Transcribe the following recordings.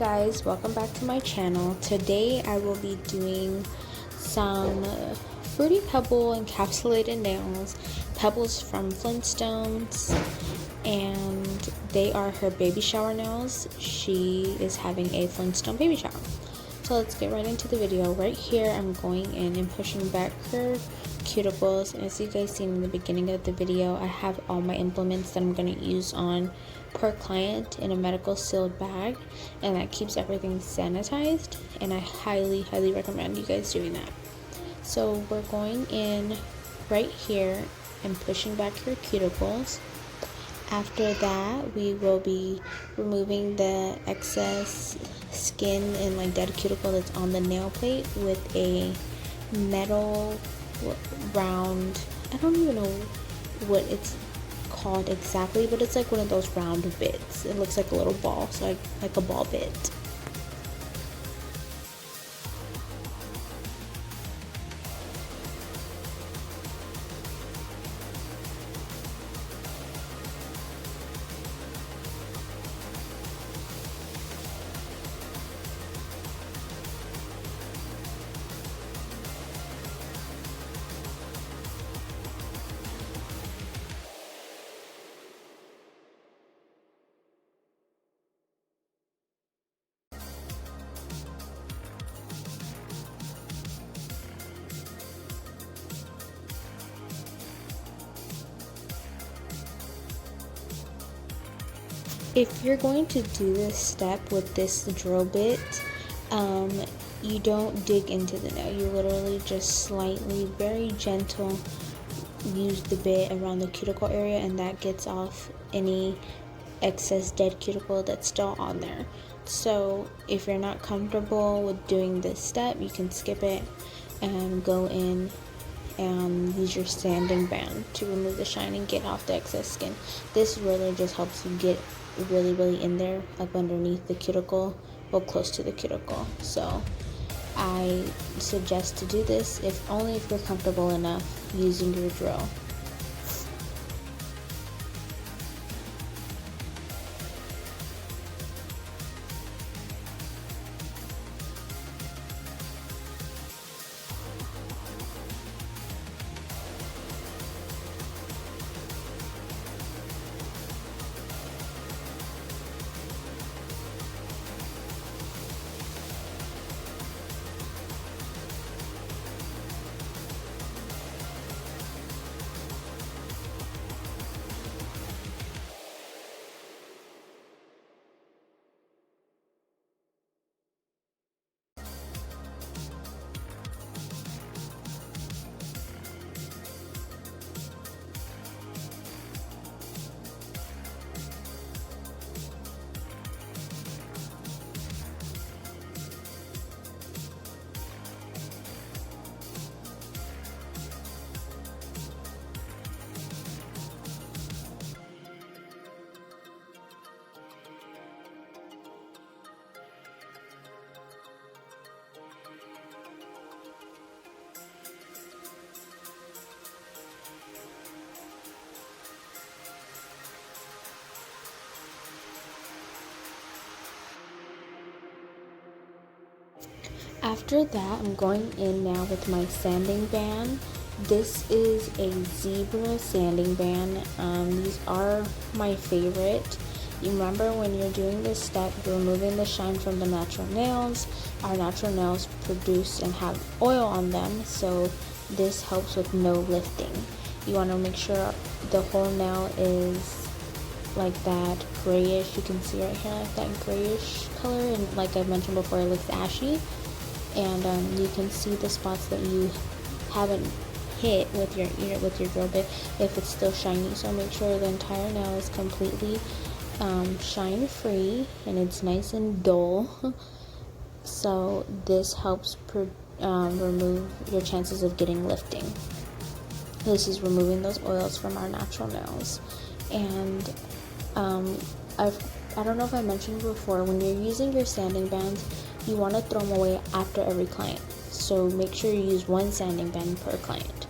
guys, welcome back to my channel. Today I will be doing some Fruity Pebble encapsulated nails, Pebbles from Flintstones, and they are her baby shower nails. She is having a Flintstone baby shower. So let's get right into the video. Right here I'm going in and pushing back her cuticles, and as you guys seen in the beginning of the video, I have all my implements that I'm going to use on per client in a medical sealed bag, and that keeps everything sanitized, and I highly recommend you guys doing that. So we're going in right here and pushing back her cuticles. After that, we will be removing the excess skin and like dead cuticle that's on the nail plate with a metal round, I don't even know what it's called exactly, but it's like one of those round bits. It looks like a little ball, so like a ball bit. If you're going to do this step with this drill bit, you don't dig into the nail. You literally just slightly, very gentle, use the bit around the cuticle area, and that gets off any excess dead cuticle that's still on there. So if you're not comfortable with doing this step, you can skip it and go in and use your sanding band to remove the shine and get off the excess skin. This really just helps you get really in there, up underneath the cuticle, well, close to the cuticle. So I suggest to do this if you're comfortable enough using your drill. After that, I'm going in now with my sanding band. This is a zebra sanding band. These are my favorite. You remember when you're doing this step, you're removing the shine from the natural nails. Our natural nails produce and have oil on them, so this helps with no lifting. You want to make sure the whole nail is like that grayish. You can see right here, like that grayish color, and like I mentioned before, it looks ashy. And you can see the spots that you haven't hit with your drill bit if it's still shiny. So make sure the entire nail is completely shine free and it's nice and dull. So this helps remove your chances of getting lifting. This is removing those oils from our natural nails. And I don't know if I mentioned before, when you're using your sanding bands, you want to throw them away after every client. So make sure you use one sanding band per client.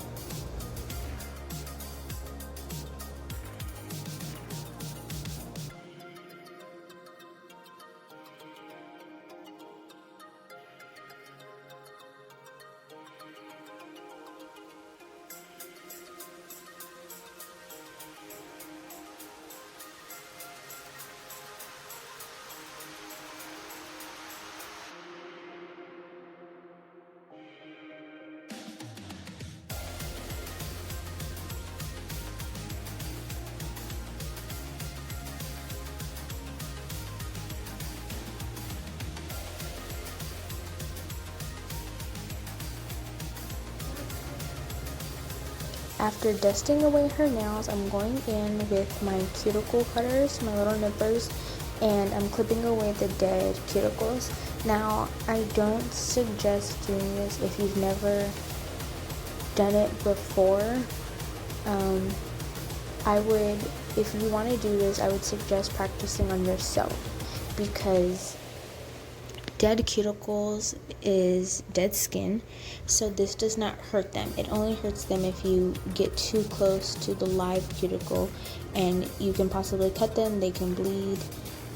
after dusting away her nails, I'm going in with my cuticle cutters, my little nippers, and I'm clipping away the dead cuticles. Now, I don't suggest doing this if you've never done it before. If you want to do this, I would suggest practicing on yourself, because dead cuticles is dead skin, so this does not hurt them. It only hurts them if you get too close to the live cuticle, and you can possibly cut them, they can bleed,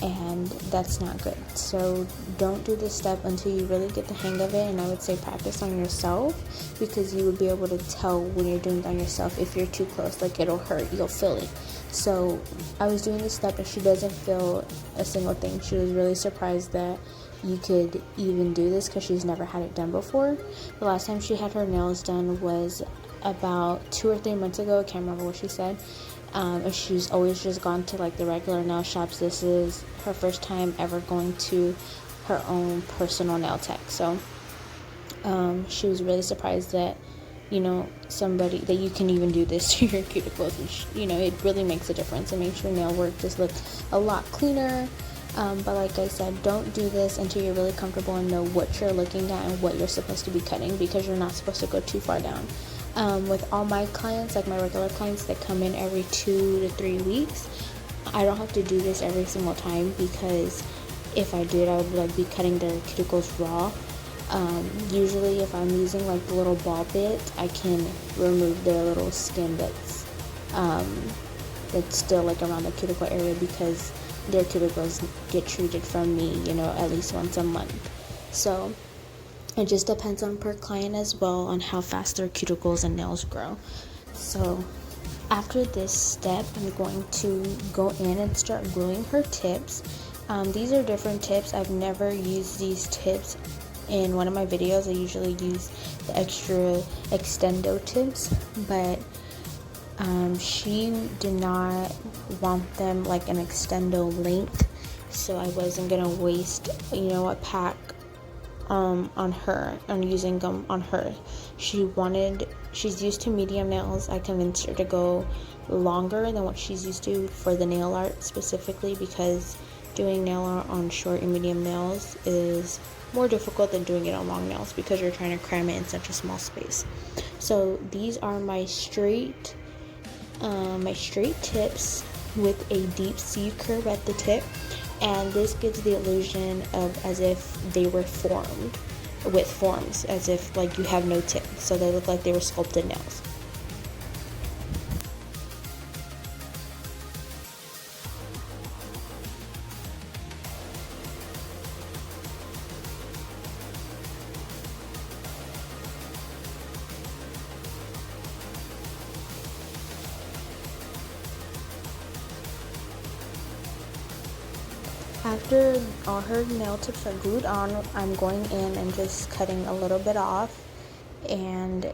and that's not good. So don't do this step until you really get the hang of it, and I would say practice on yourself, because you would be able to tell when you're doing it on yourself if you're too close, like it'll hurt, you'll feel it. So I was doing this step and she doesn't feel a single thing. She was really surprised that you could even do this because she's never had it done before. The last time she had her nails done was about 2 or 3 months ago. I can't remember what she said. And she's always just gone to like the regular nail shops. This is her first time ever going to her own personal nail tech. So she was really surprised that, you know, somebody that you can even do this to your cuticles, which, you know, it really makes a difference. It makes your nail work just look a lot cleaner. But like I said, don't do this until you're really comfortable and know what you're looking at and what you're supposed to be cutting, because you're not supposed to go too far down. With all my clients, like my regular clients that come in every 2 to 3 weeks, I don't have to do this every single time, because if I did, I would like be cutting their cuticles raw. Usually if I'm using like the little ball bit, I can remove their little skin that's still like around the cuticle area, because their cuticles get treated from me, you know, at least once a month. So it just depends on per client as well on how fast their cuticles and nails grow. So after this step, I'm going to go in and start gluing her tips. These are different tips. I've never used these tips in one of my videos. I usually use the extra extendo tips, but she did not want them like an extendo length, so I wasn't gonna waste, you know, a pack on using them on her. She's used to medium nails. I convinced her to go longer than what she's used to for the nail art specifically, because doing nail art on short and medium nails is more difficult than doing it on long nails, because you're trying to cram it in such a small space. So these are my straight tips with a deep C curve at the tip, and this gives the illusion of as if they were formed with forms, as if like you have no tip, so they look like they were sculpted nails. After all her nail tips are glued on, I'm going in and just cutting a little bit off. And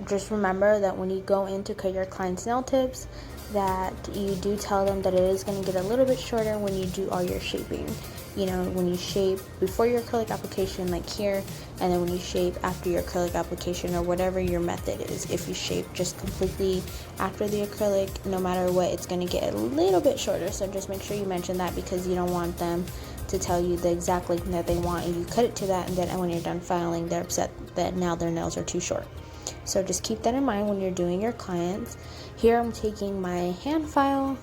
just remember that when you go in to cut your client's nail tips, that you do tell them that it is going to get a little bit shorter when you do all your shaping. You know, when you shape before your acrylic application, like here, and then when you shape after your acrylic application, or whatever your method is. If you shape just completely after the acrylic, no matter what, it's going to get a little bit shorter. So just make sure you mention that, because you don't want them to tell you the exact length that they want and you cut it to that, and then when you're done filing, they're upset that now their nails are too short. So just keep that in mind when you're doing your clients. Here I'm taking my hand file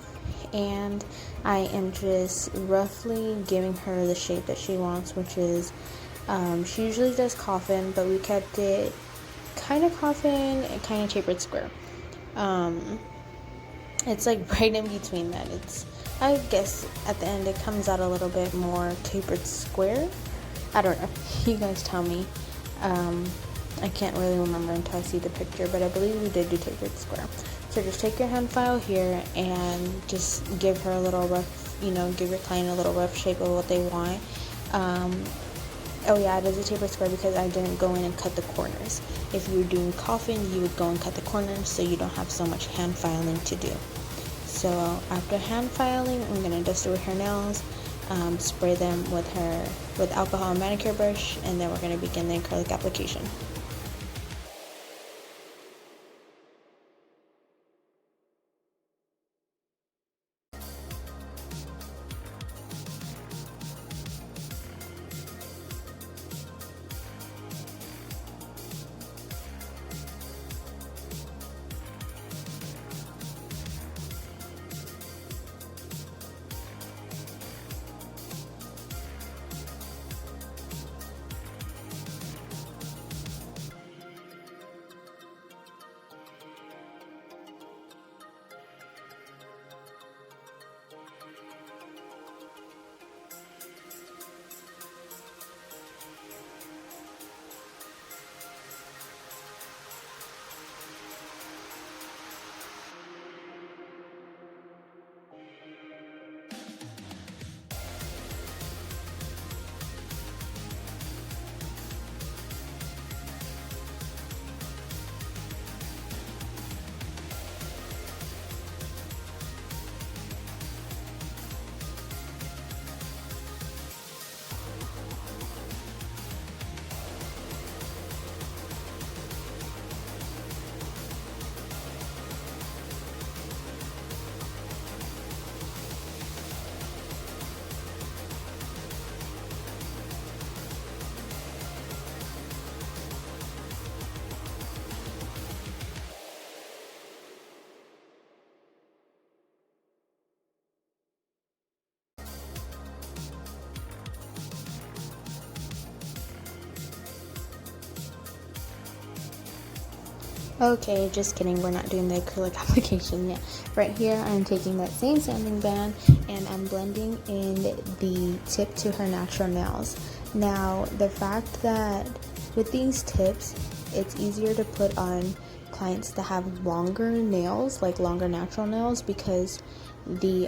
and I am just roughly giving her the shape that she wants, which is she usually does coffin, but we kept it kind of coffin and kind of tapered square. It's like right in between that. It's, I guess at the end it comes out a little bit more tapered square. I don't know, you guys tell me. I can't really remember until I see the picture, but I believe we did do tapered square. So just take your hand file here and just give her a little rough, give your client a little rough shape of what they want. Oh yeah, it is a tapered square because I didn't go in and cut the corners. If you were doing coffin, you would go and cut the corners so you don't have so much hand filing to do. So after hand filing, I'm going to dust away her nails, spray them with alcohol and manicure brush, and then we're going to begin the acrylic application. Okay, just kidding, we're not doing the acrylic application yet. Right here, I'm taking that same sanding band and I'm blending in the tip to her natural nails. Now, the fact that with these tips, it's easier to put on clients that have longer nails, like longer natural nails, because the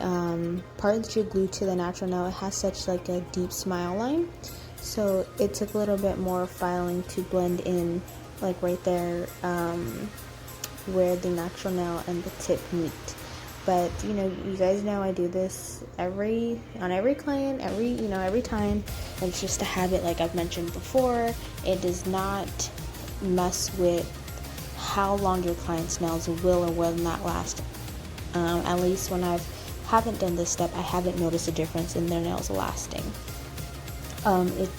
part that you glue to the natural nail, it has such like a deep smile line. So it took a little bit more filing to blend in, like right there, where the natural nail and the tip meet. But you guys know I do this on every client, every time. And it's just a habit, like I've mentioned before. It does not mess with how long your client's nails will or will not last. At least when I haven't done this step, I haven't noticed a difference in their nails lasting. It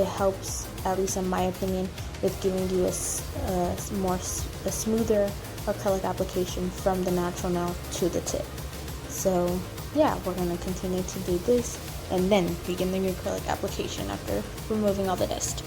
helps, at least in my opinion, with giving you a smoother acrylic application from the natural nail to the tip. So yeah, we're going to continue to do this and then begin the acrylic application after removing all the dust.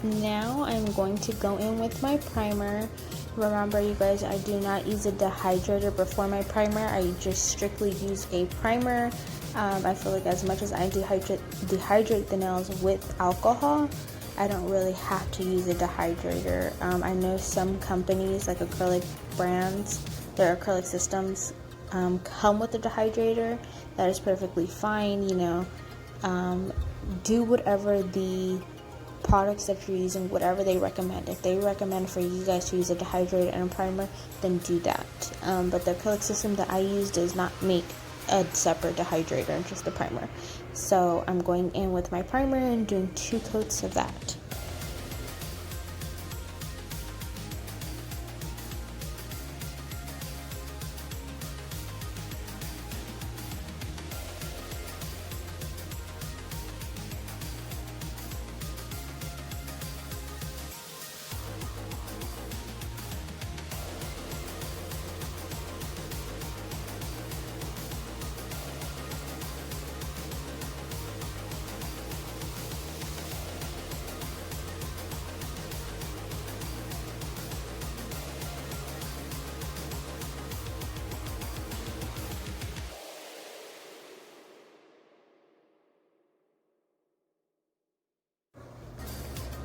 Now I'm going to go in with my primer. Remember, you guys, I do not use a dehydrator before my primer. I just strictly use a primer. I feel like as much as I dehydrate the nails with alcohol, I don't really have to use a dehydrator. I know some companies, like acrylic brands, their acrylic systems come with a dehydrator. That is perfectly fine. Do whatever the products that you're using, whatever they recommend. If they recommend for you guys to use a dehydrator and a primer, then do that. But the acrylic system that I use does not make a separate dehydrator, just a primer. So I'm going in with my primer and doing 2 coats of that.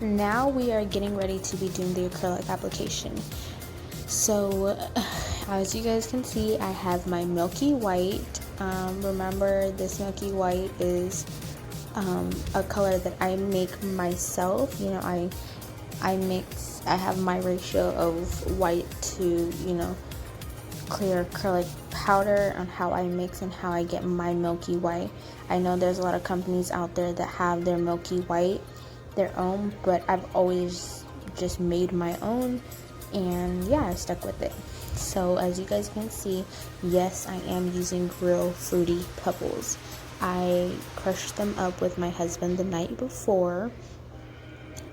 Now we are getting ready to be doing the acrylic application. So as you guys can see, I have my milky white. Remember, this milky white is a color that I make myself. You know, I have my ratio of white to, you know, clear acrylic powder on how I mix and how I get my milky white. I know there's a lot of companies out there that have their milky white their own, but I've always just made my own, and yeah, I stuck with it. So as you guys can see, yes, I am using real fruity pebbles. I crushed them up with my husband the night before,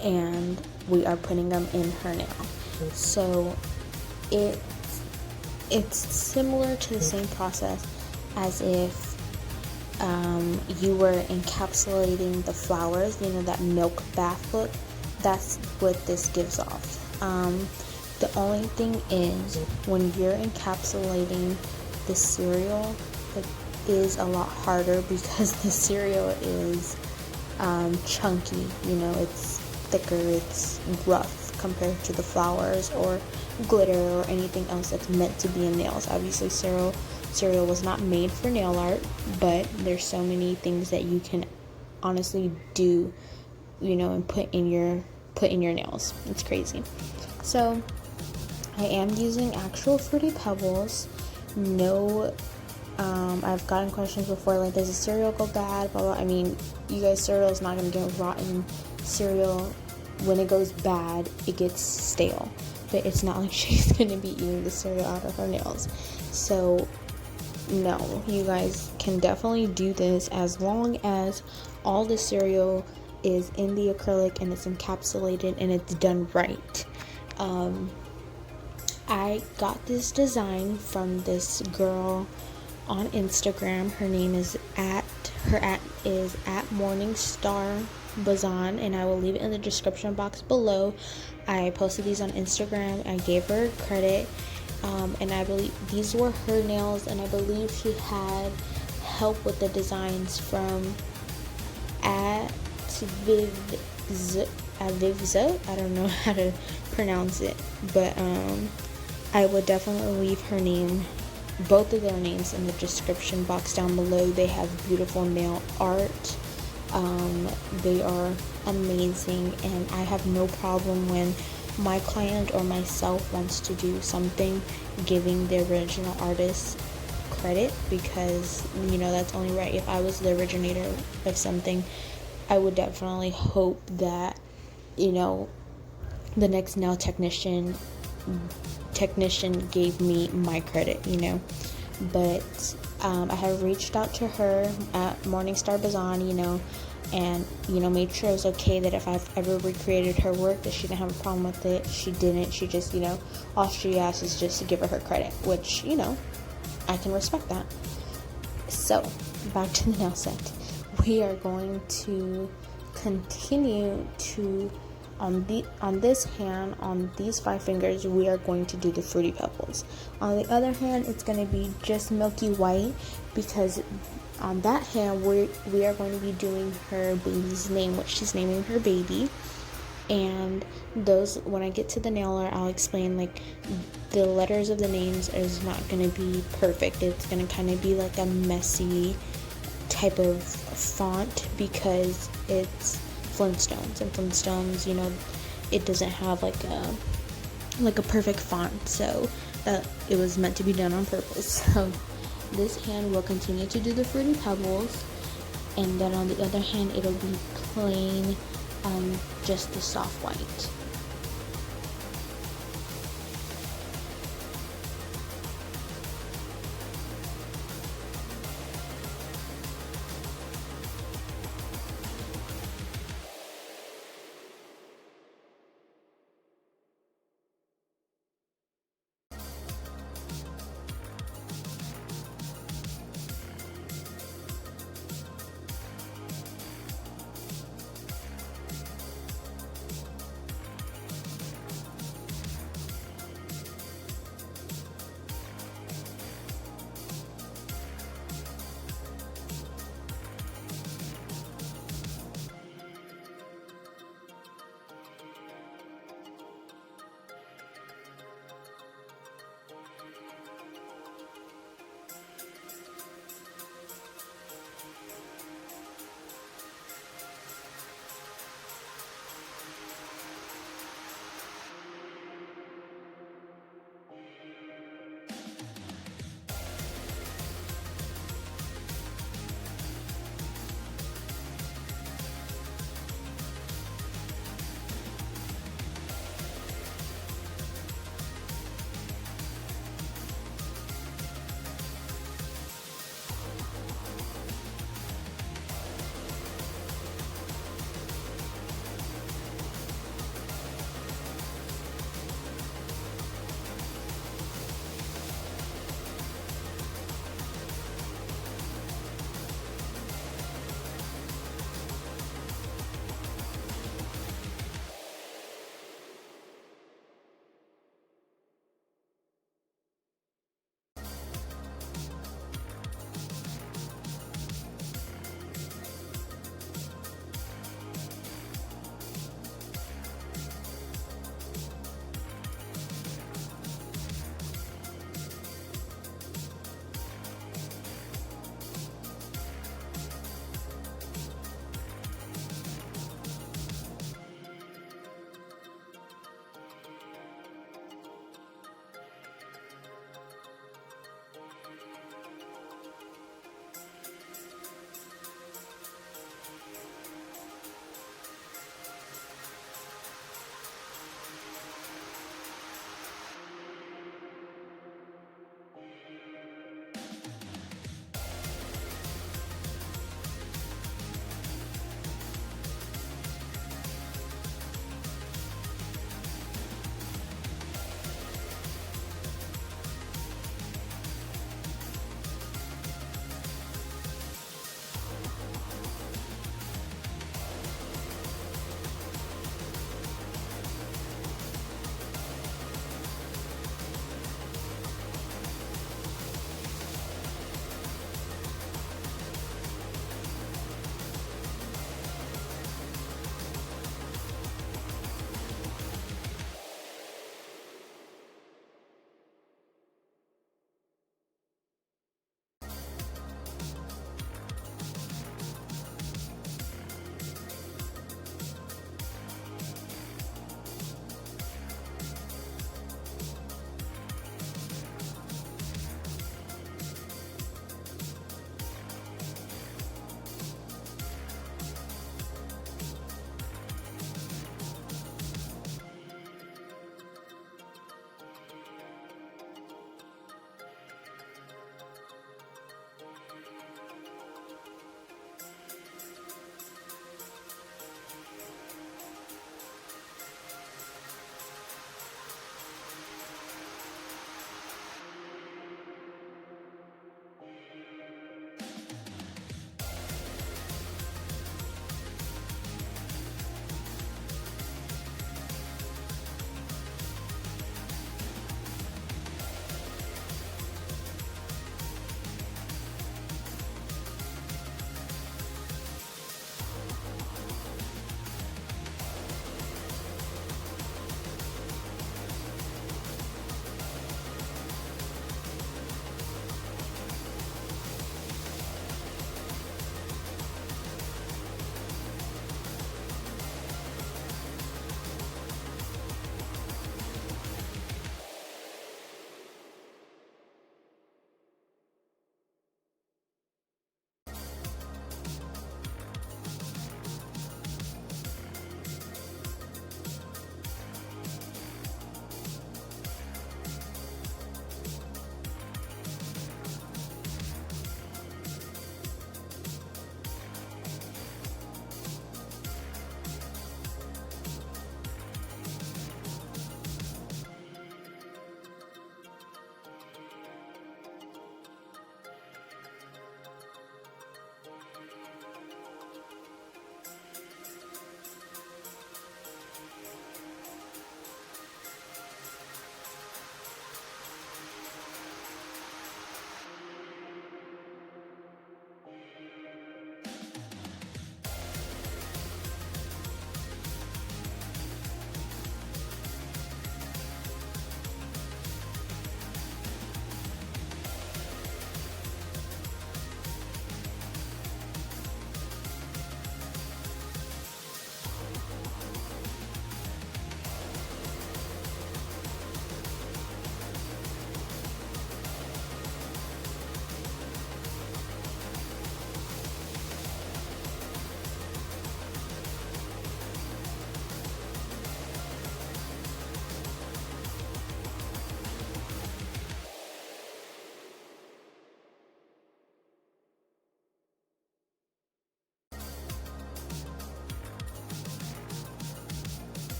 and we are putting them in her nail. So it's similar to the same process as if you were encapsulating the flowers, you know, that milk bath look. That's what this gives off. The only thing is, when you're encapsulating the cereal, it is a lot harder because the cereal is chunky, you know, it's thicker, it's rough compared to the flowers or glitter or anything else that's meant to be in nails. Obviously cereal was not made for nail art, but there's so many things that you can honestly do, you know, and put in your nails. It's crazy. So I am using actual Fruity Pebbles. No, I've gotten questions before, like, does the cereal go bad, blah, blah. I mean, you guys, cereal is not going to get rotten. Cereal, when it goes bad, it gets stale. But it's not like she's going to be eating the cereal out of her nails. So no, you guys can definitely do this as long as all the cereal is in the acrylic and it's encapsulated and it's done right. I got this design from this girl on Instagram. Her name is at Morningstar Bazan, and I will leave it in the description box below. I posted these on Instagram. I gave her credit, and I believe these were her nails, and I believe she had help with the designs from at Vivza. I don't know how to pronounce it, but I would definitely leave her name, both of their names, in the description box down below. They have beautiful nail art. They are amazing, and I have no problem when my client or myself wants to do something giving the original artist credit, because, you know, that's only right. If I was the originator of something, I would definitely hope that, you know, the next nail technician gave me my credit, you know. But I have reached out to her at Morningstar Bazan, you know, and, you know, made sure it was okay, that if I've ever recreated her work, that she didn't have a problem with it. She didn't. She just, you know, all she asked is just to give her credit, which, you know, I can respect that. So back to the nail set. We are going to continue to, on this hand, on these 5 fingers, we are going to do the Fruity Pebbles. On the other hand, it's going to be just milky white, because on that hand we are going to be doing her baby's name, which she's naming her baby. And those, when I get to the nail art, I'll explain, like, the letters of the names is not going to be perfect. It's going to kind of be like a messy type of font, because it's Flintstones, and Flintstones, you know, it doesn't have like a perfect font, so that it was meant to be done on purpose. So this hand will continue to do the Fruity Pebbles, and then on the other hand it'll be plain, just the soft white.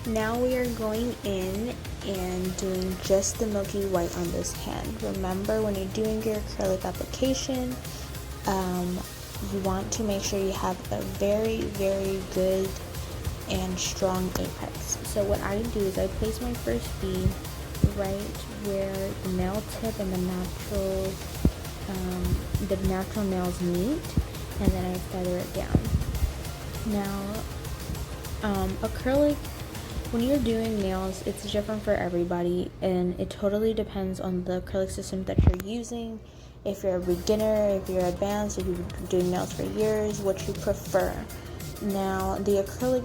Now we are going in and doing just the milky white on this hand. Remember, when you're doing your acrylic application, you want to make sure you have a very, very good and strong apex. So what I do is I place my first bead right where the nail tip and the natural nails meet, and then I feather it down. Now, acrylic, when you're doing nails, it's different for everybody, and it totally depends on the acrylic system that you're using. If you're a beginner, if you're advanced, if you've been doing nails for years, what you prefer. Now, the acrylic,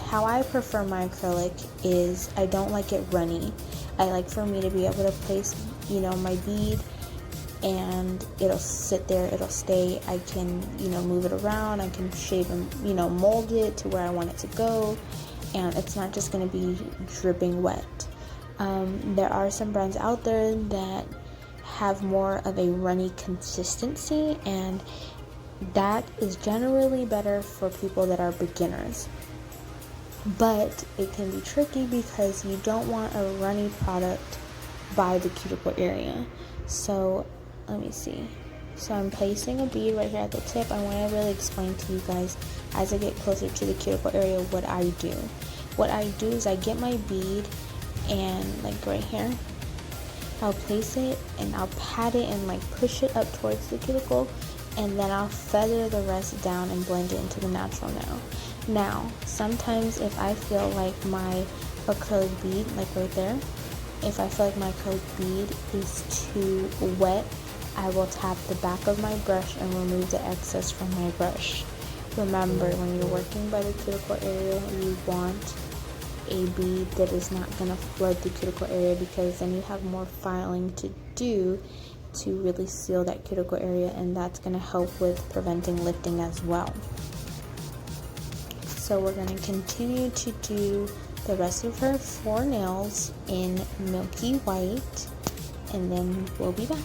how I prefer my acrylic is I don't like it runny. I like for me to be able to place, my bead, and it'll sit there, it'll stay. I can, move it around, I can shape and, mold it to where I want it to go, and it's not just going to be dripping wet. There are some brands out there that have more of a runny consistency, and that is generally better for people that are beginners. But it can be tricky because you don't want a runny product by the cuticle area. So let me see. So I'm placing a bead right here at the tip. I want to really explain to you guys as I get closer to the cuticle area what I do. What I do is I get my bead and like right here, I'll place it and I'll pat it and like push it up towards the cuticle, and then I'll feather the rest down and blend it into the natural nail. Now, sometimes if I feel like my acrylic bead, like right there, if I feel like my acrylic bead is too wet, I will tap the back of my brush and remove the excess from my brush. Remember, when you're working by the cuticle area, you want a bead that is not going to flood the cuticle area, because then you have more filing to do to really seal that cuticle area, and that's going to help with preventing lifting as well. So we're going to continue to do the rest of her 4 nails in milky white, and then we'll be back.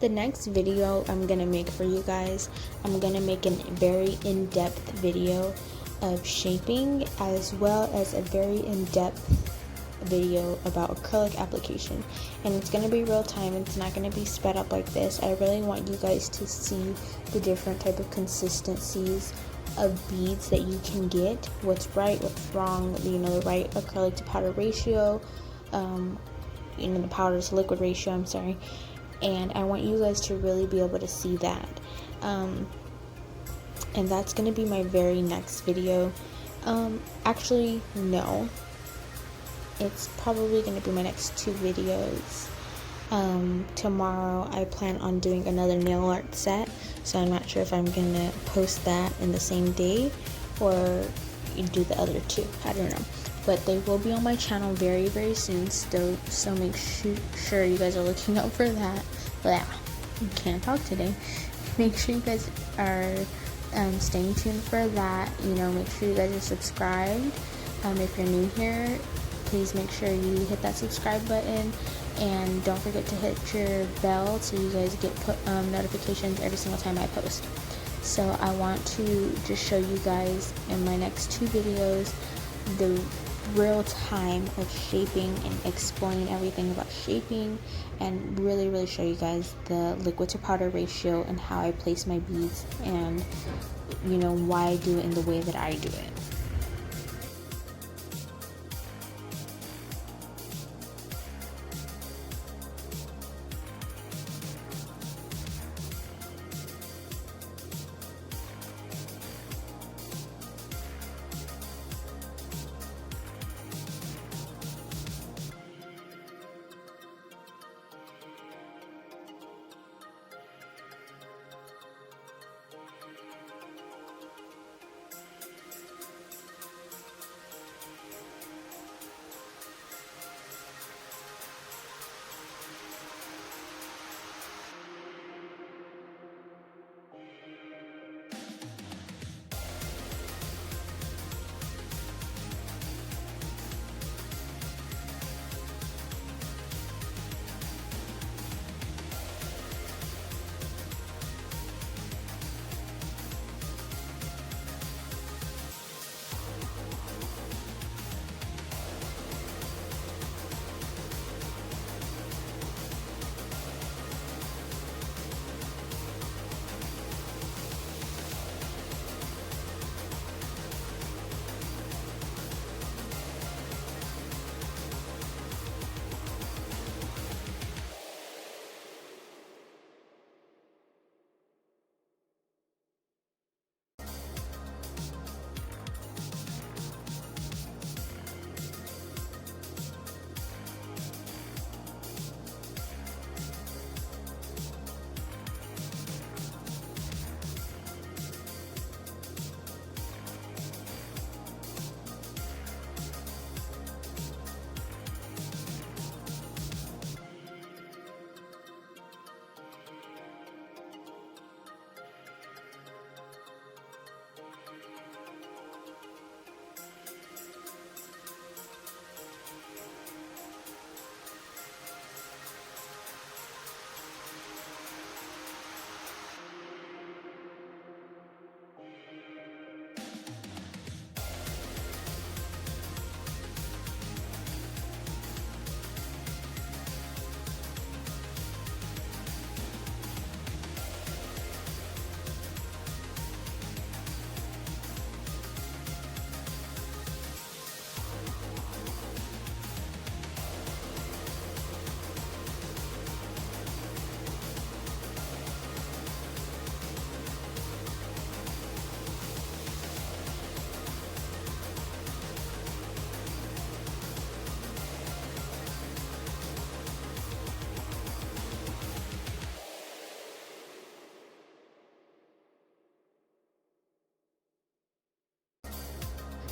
The next video I'm gonna make for you guys, I'm gonna make a very in-depth video of shaping, as well as a very in-depth video about acrylic application, and it's going to be real time. It's not going to be sped up like this. I really want you guys to see the different type of consistencies of beads that you can get, what's right, what's wrong, the right acrylic to powder ratio, the powder to liquid ratio, I'm sorry. And I want you guys to really be able to see that, and that's going to be my very next video. Actually, no, it's probably going to be my next 2 videos. Tomorrow I plan on doing another nail art set, so I'm not sure if I'm going to post that in the same day or do the other 2. I don't know, but they will be on my channel very, very soon still, so make sure you guys are looking out for that. Blah, can't talk today. Make sure you guys are staying tuned for that. Make sure you guys are subscribed. If you're new here, please make sure you hit that subscribe button, and don't forget to hit your bell so you guys get notifications every single time I post. So I want to just show you guys in my next 2 videos the real time of shaping and explain everything about shaping, and really, really show you guys the liquid to powder ratio and how I place my beads, and why I do it in the way that I do it.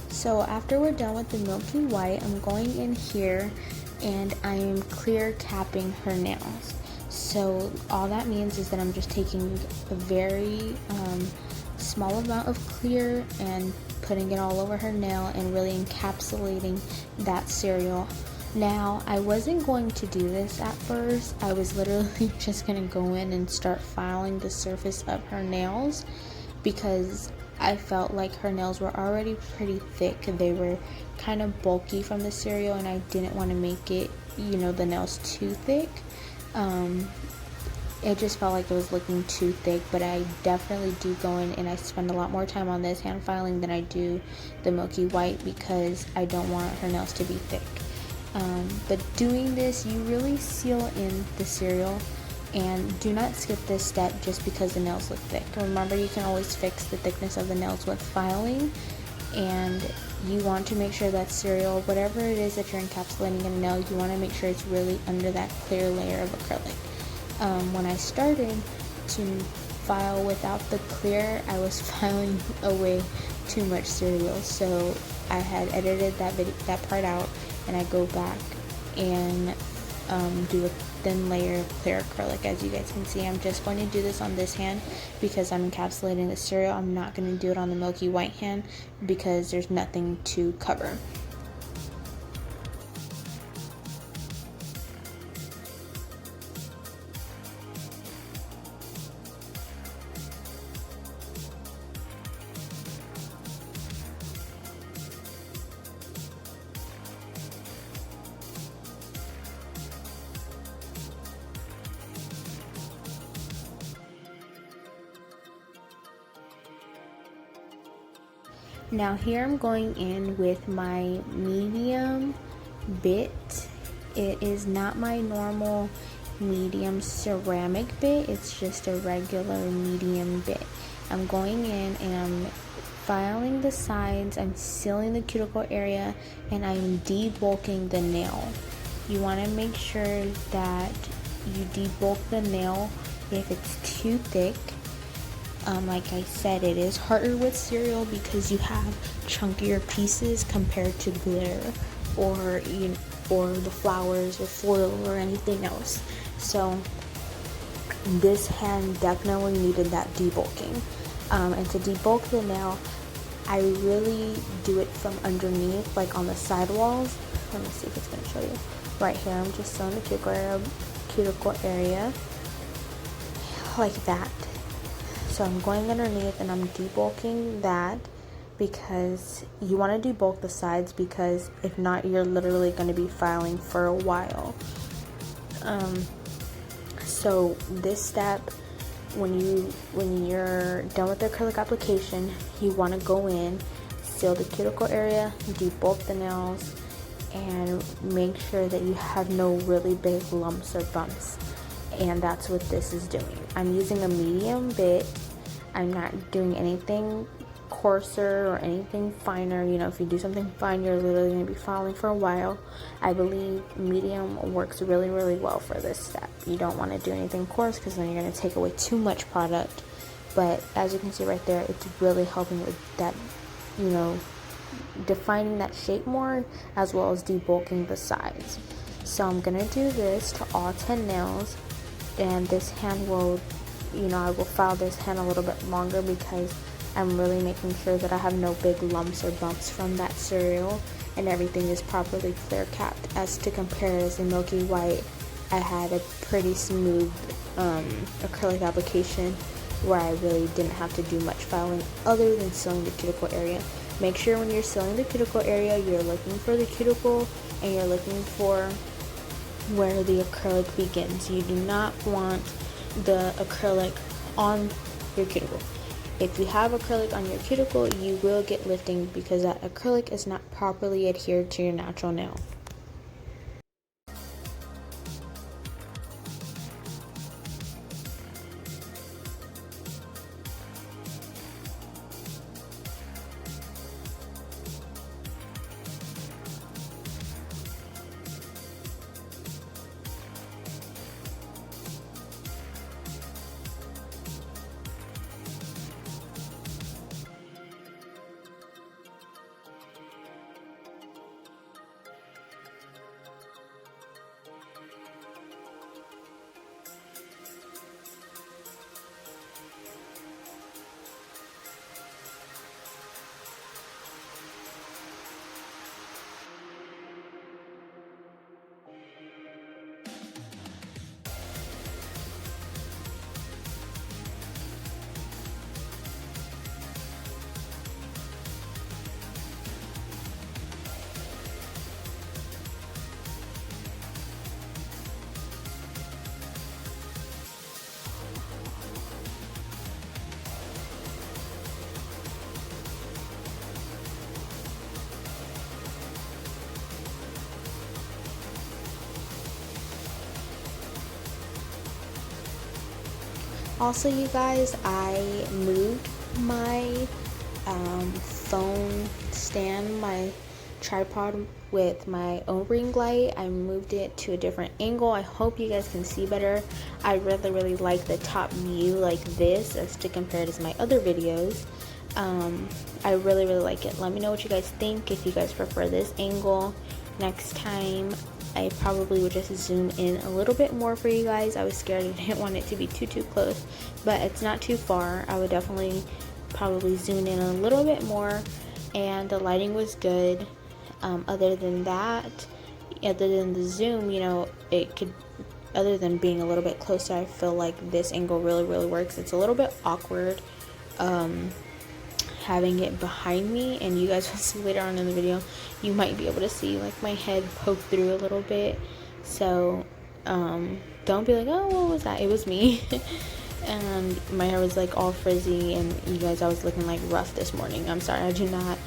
So after we're done with the milky white, I'm going in here and I am clear capping her nails. So all that means is that I'm just taking a very small amount of clear and putting it all over her nail and really encapsulating that cereal Now, I wasn't going to do this at first. I was literally just going to go in and start filing the surface of her nails because I felt like her nails were already pretty thick. They were kind of bulky from the cereal, and I didn't want to make it, the nails too thick. It just felt like it was looking too thick, but I definitely do go in and I spend a lot more time on this hand filing than I do the milky white because I don't want her nails to be thick. But doing this, you really seal in the cereal, and do not skip this step just because the nails look thick. Remember, you can always fix the thickness of the nails with filing, and you want to make sure that cereal, whatever it is that you're encapsulating in a nail, you want to make sure it's really under that clear layer of acrylic. When I started to file without the clear, I was filing away too much cereal, so I had edited that part out, and I go back and do a thin layer of clear acrylic. As you guys can see, I'm just going to do this on this hand because I'm encapsulating the cereal. I'm not going to do it on the milky white hand because there's nothing to cover. Now here I'm going in with my medium bit. It is not my normal medium ceramic bit, it's just a regular medium bit. I'm going in and I'm filing the sides, I'm sealing the cuticle area, and I'm debulking the nail. You want to make sure that you debulk the nail if it's too thick. Like I said, it is harder with cereal because you have chunkier pieces compared to glitter or the flowers or foil or anything else. So this hand definitely needed that debulking. And to debulk the nail, I really do it from underneath, like on the side walls. Let me see if it's going to show you. Right here, I'm just sealing the cuticle area like that. So I'm going underneath and I'm debulking that because you want to debulk the sides, because if not, you're literally going to be filing for a while. So this step, when you're done with the acrylic application, you want to go in, seal the cuticle area, debulk the nails, and make sure that you have no really big lumps or bumps. And that's what this is doing. I'm using a medium bit. I'm not doing anything coarser or anything finer. If you do something fine, you're literally going to be filing for a while. I believe medium works really, really well for this step. You don't want to do anything coarse because then you're going to take away too much product. But as you can see right there, it's really helping with that, defining that shape more, as well as debulking the sides. So I'm going to do this to all 10 nails. And this hand will, I will file this hand a little bit longer because I'm really making sure that I have no big lumps or bumps from that cereal and everything is properly clear capped. As to compare as the milky white, I had a pretty smooth acrylic application where I really didn't have to do much filing other than sealing the cuticle area. Make sure when you're sealing the cuticle area, you're looking for the cuticle and you're looking for where the acrylic begins. You do not want the acrylic on your cuticle. If you have acrylic on your cuticle, you will get lifting because that acrylic is not properly adhered to your natural nail. Also, you guys, I moved my phone stand, my tripod with my own ring light. I moved it to a different angle. I hope you guys can see better. I really like the top view like this as to compare it to my other videos. I really like it. Let me know what you guys think, if you guys prefer this angle. Next time I probably would just zoom in a little bit more for you guys. I was scared, I didn't want it to be too close, but it's not too far. I would definitely probably zoom in a little bit more, and the lighting was good. Other than that, other than the zoom, you know, it could, other than being a little bit closer, I feel like this angle really works. It's a little bit awkward having it behind me, and you guys will see later on in the video, you might be able to see like my head poke through a little bit. So don't be like, oh, what was that? It was me. And my hair was like all frizzy, and you guys, I was looking like rough this morning. I'm sorry, I do not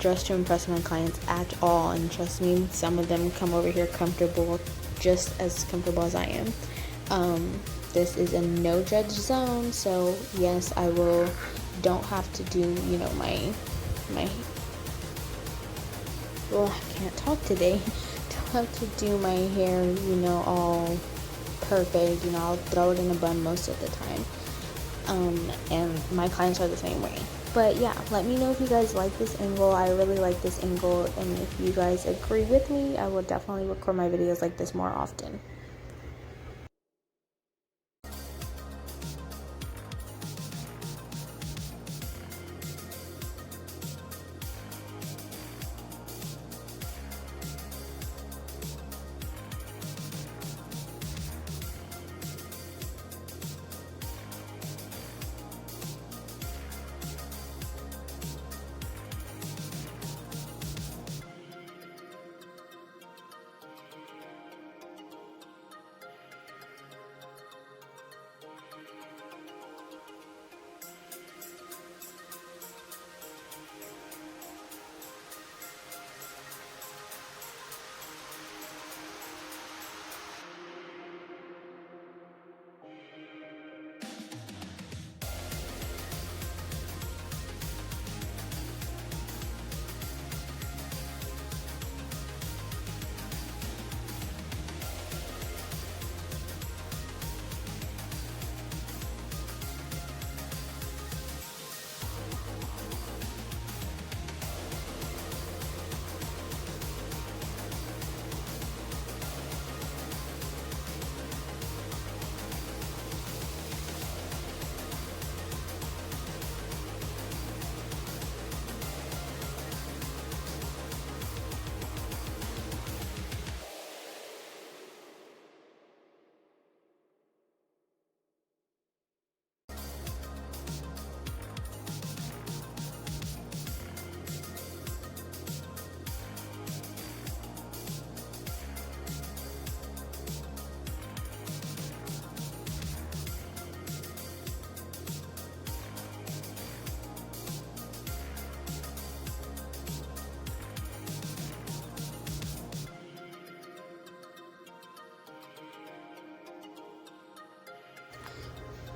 dress to impress my clients at all, and trust me, some of them come over here comfortable, just as comfortable as I am. This is a no judge zone, so yes, I will, don't have to do, you know, my well, I can't talk today. Don't have to do my hair, you know, all perfect. You know, I'll throw it in a bun most of the time. And my clients are the same way. But yeah, let me know if you guys like this angle. I really like this angle, and if you guys agree with me, I will definitely record my videos like this more often.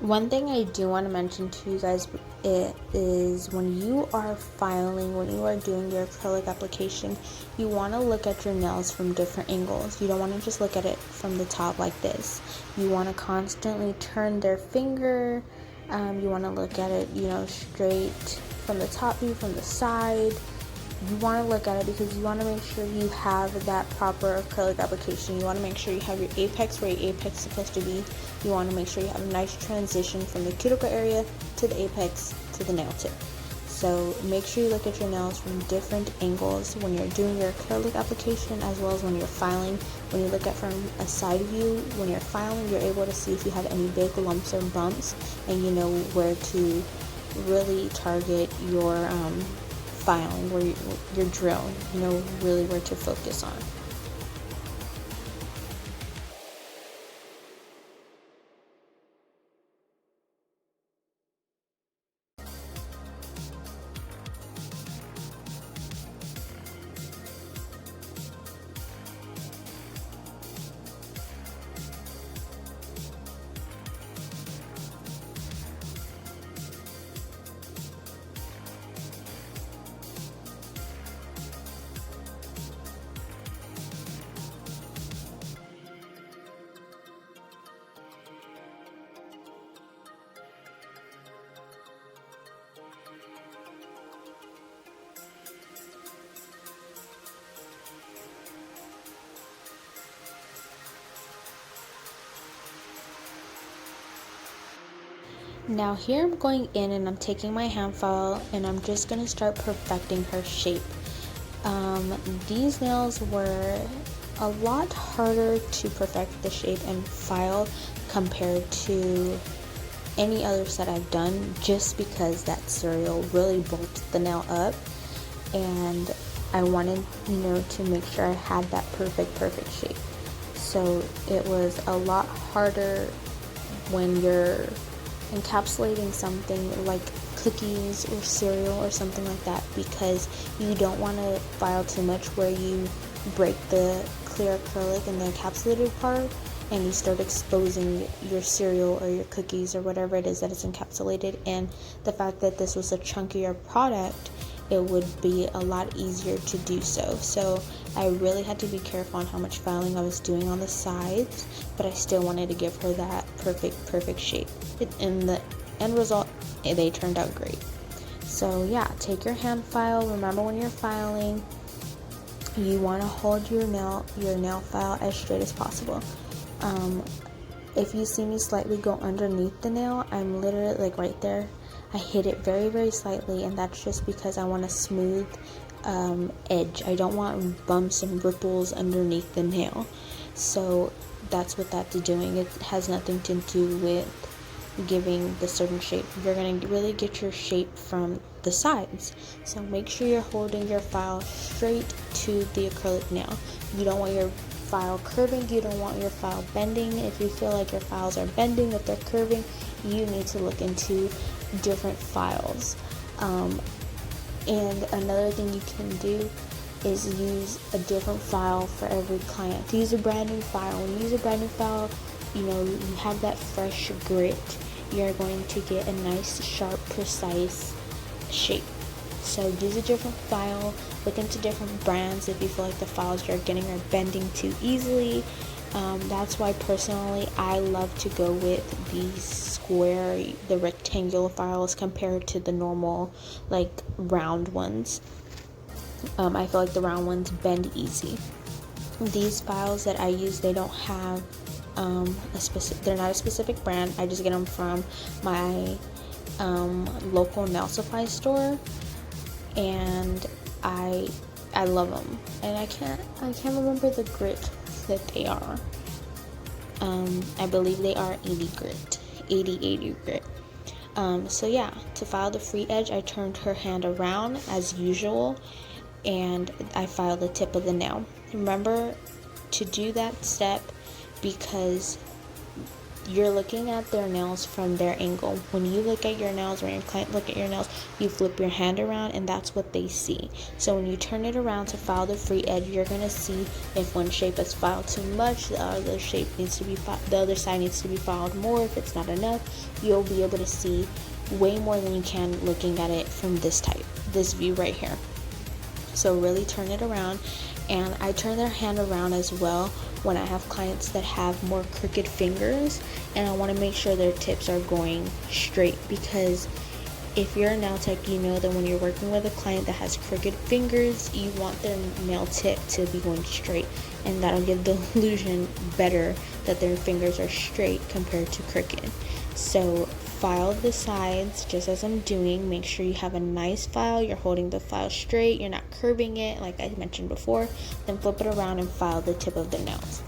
One thing I do want to mention to you guys is when you are filing, when you are doing your acrylic application, you want to look at your nails from different angles. You don't want to just look at it from the top like this. You want to constantly turn their finger. You want to look at it, you know, straight from the top view, from the side. You want to look at it because you want to make sure you have that proper acrylic application. You want to make sure you have your apex where your apex is supposed to be. You want to make sure you have a nice transition from the cuticle area to the apex to the nail tip. So make sure you look at your nails from different angles when you're doing your acrylic application, as well as when you're filing. When you look at from a side view, when you're filing, you're able to see if you have any big lumps or bumps, and you know where to really target your filing, where your drill, you know really where to focus on. Now here I'm going in and I'm taking my hand file and I'm just going to start perfecting her shape. These nails were a lot harder to perfect the shape and file compared to any other set I've done, just because that cereal really bulked the nail up, and I wanted, to make sure I had that perfect shape. So it was a lot harder when you're encapsulating something like cookies or cereal or something like that, because you don't want to file too much where you break the clear acrylic in the encapsulated part and you start exposing your cereal or your cookies or whatever it is that is encapsulated. And the fact that this was a chunkier product, it would be a lot easier to do so. So I really had to be careful on how much filing I was doing on the sides, but I still wanted to give her that perfect shape. In the end result, they turned out great. So yeah, take your hand file. Remember, when you're filing, you want to hold your nail file as straight as possible. If you see me slightly go underneath the nail, I'm literally like right there. I hit it very slightly, and that's just because I want a smooth edge. I don't want bumps and ripples underneath the nail. So that's what that's doing. It has nothing to do with giving the certain shape. You're going to really get your shape from the sides. So make sure you're holding your file straight to the acrylic nail. You don't want your file curving, you don't want your file bending. If you feel like your files are bending, if they're curving, you need to look into different files. And another thing you can do is use a different file for every client. Use a brand new file. When you use a brand new file, you have that fresh grit. You're going to get a nice, sharp, precise shape. So use a different file. Look into different brands if you feel like the files you're getting are bending too easily. That's why personally I love to go with the rectangular files compared to the normal, like, round ones. I feel like the round ones bend easy. These files that I use, they don't have they're not a specific brand. I just get them from my local nail supply store, and I love them. And I can't remember the grit that they are. I believe they are 80 grit, 80 grit. So yeah, to file the free edge, I turned her hand around as usual, and I filed the tip of the nail. Remember to do that step because you're looking at their nails from their angle. When you look at your nails, when your client look at your nails, you flip your hand around and that's what they see. So when you turn it around to file the free edge, you're gonna see if one shape is filed too much, the other side needs to be filed more. If it's not enough, you'll be able to see way more than you can looking at it from this view right here. So really turn it around. And I turn their hand around as well when I have clients that have more crooked fingers, and I want to make sure their tips are going straight, because if you're a nail tech, you know that when you're working with a client that has crooked fingers, you want their nail tip to be going straight, and that'll give the illusion better that their fingers are straight compared to crooked. So file the sides just as I'm doing. Make sure you have a nice file. You're holding the file straight. You're not curving it like I mentioned before. Then flip it around and file the tip of the nails.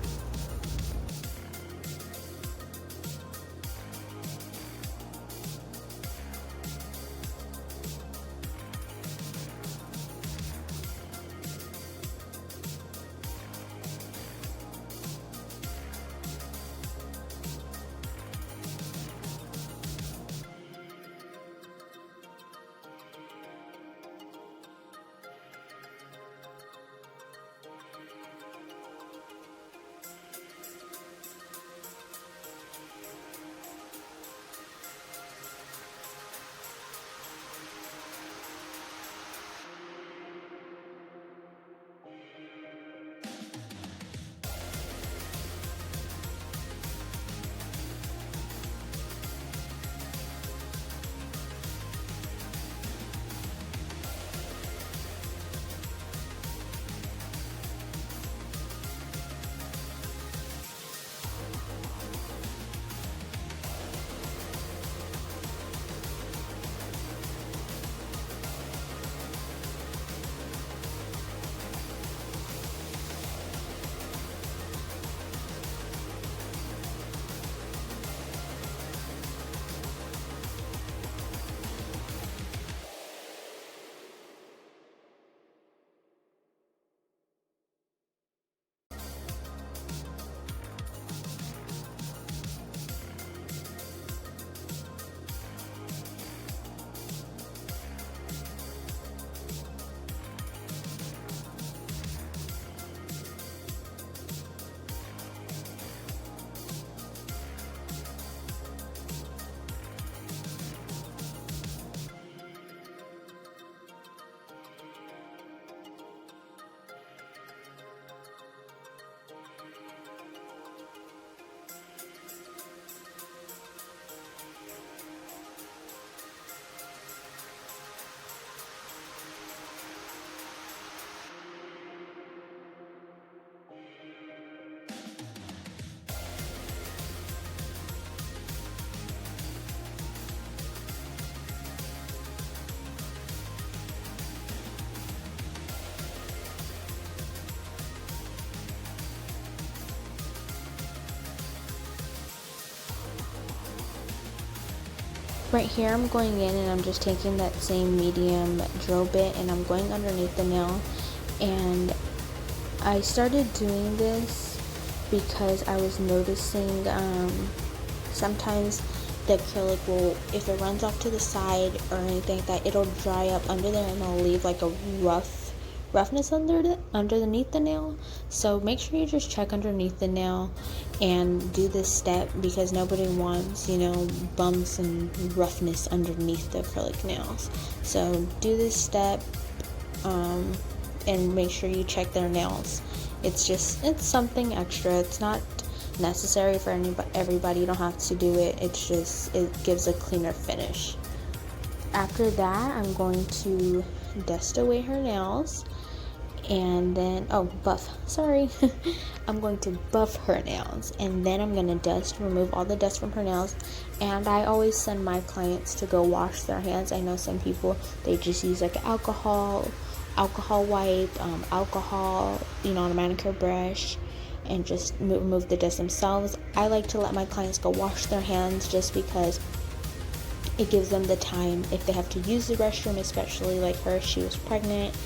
Right here I'm going in and I'm just taking that same medium drill bit and I'm going underneath the nail. And I started doing this because I was noticing sometimes the acrylic will, if it runs off to the side or anything like that, it'll dry up under there and it'll leave like a roughness underneath the nail. So make sure you just check underneath the nail and do this step, because nobody wants, bumps and roughness underneath the acrylic nails. So do this step and make sure you check their nails. It's something extra. It's not necessary for everybody. You don't have to do it. It gives a cleaner finish. After that, I'm going to dust away her nails and then buff, sorry. I'm going to buff her nails and then I'm going to remove all the dust from her nails. And I always send my clients to go wash their hands. I know some people, they just use like alcohol wipe, alcohol, on a manicure brush, and just remove the dust themselves. I like to let my clients go wash their hands just because it gives them the time if they have to use the restroom, especially like her, she was pregnant.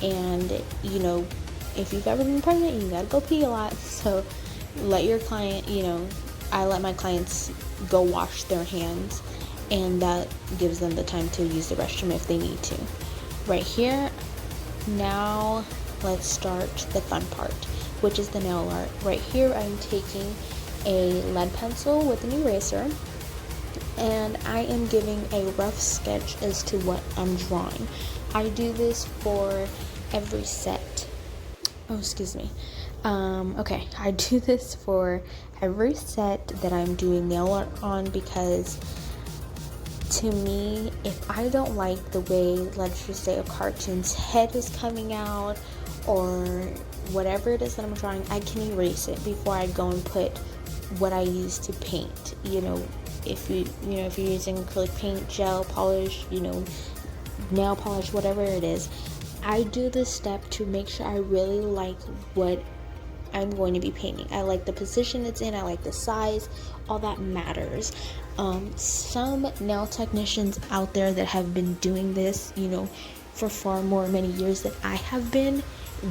And if you've ever been pregnant, you gotta go pee a lot. So let your client, I let my clients go wash their hands, and that gives them the time to use the restroom if they need to. Right here, now let's start the fun part, which is the nail art. Right here, I'm taking a lead pencil with an eraser, and I am giving a rough sketch as to what I'm drawing. I do this for every set. I do this for every set that I'm doing nail art on, because to me, if I don't like the way, let's just say, a cartoon's head is coming out or whatever it is that I'm drawing, I can erase it before I go and put what I use to paint. If you're using acrylic paint, gel polish, nail polish, whatever it is, I do this step to make sure I really like what I'm going to be painting. I like the position it's in, I like the size, all that matters. Some nail technicians out there that have been doing this, for far more many years than I have been,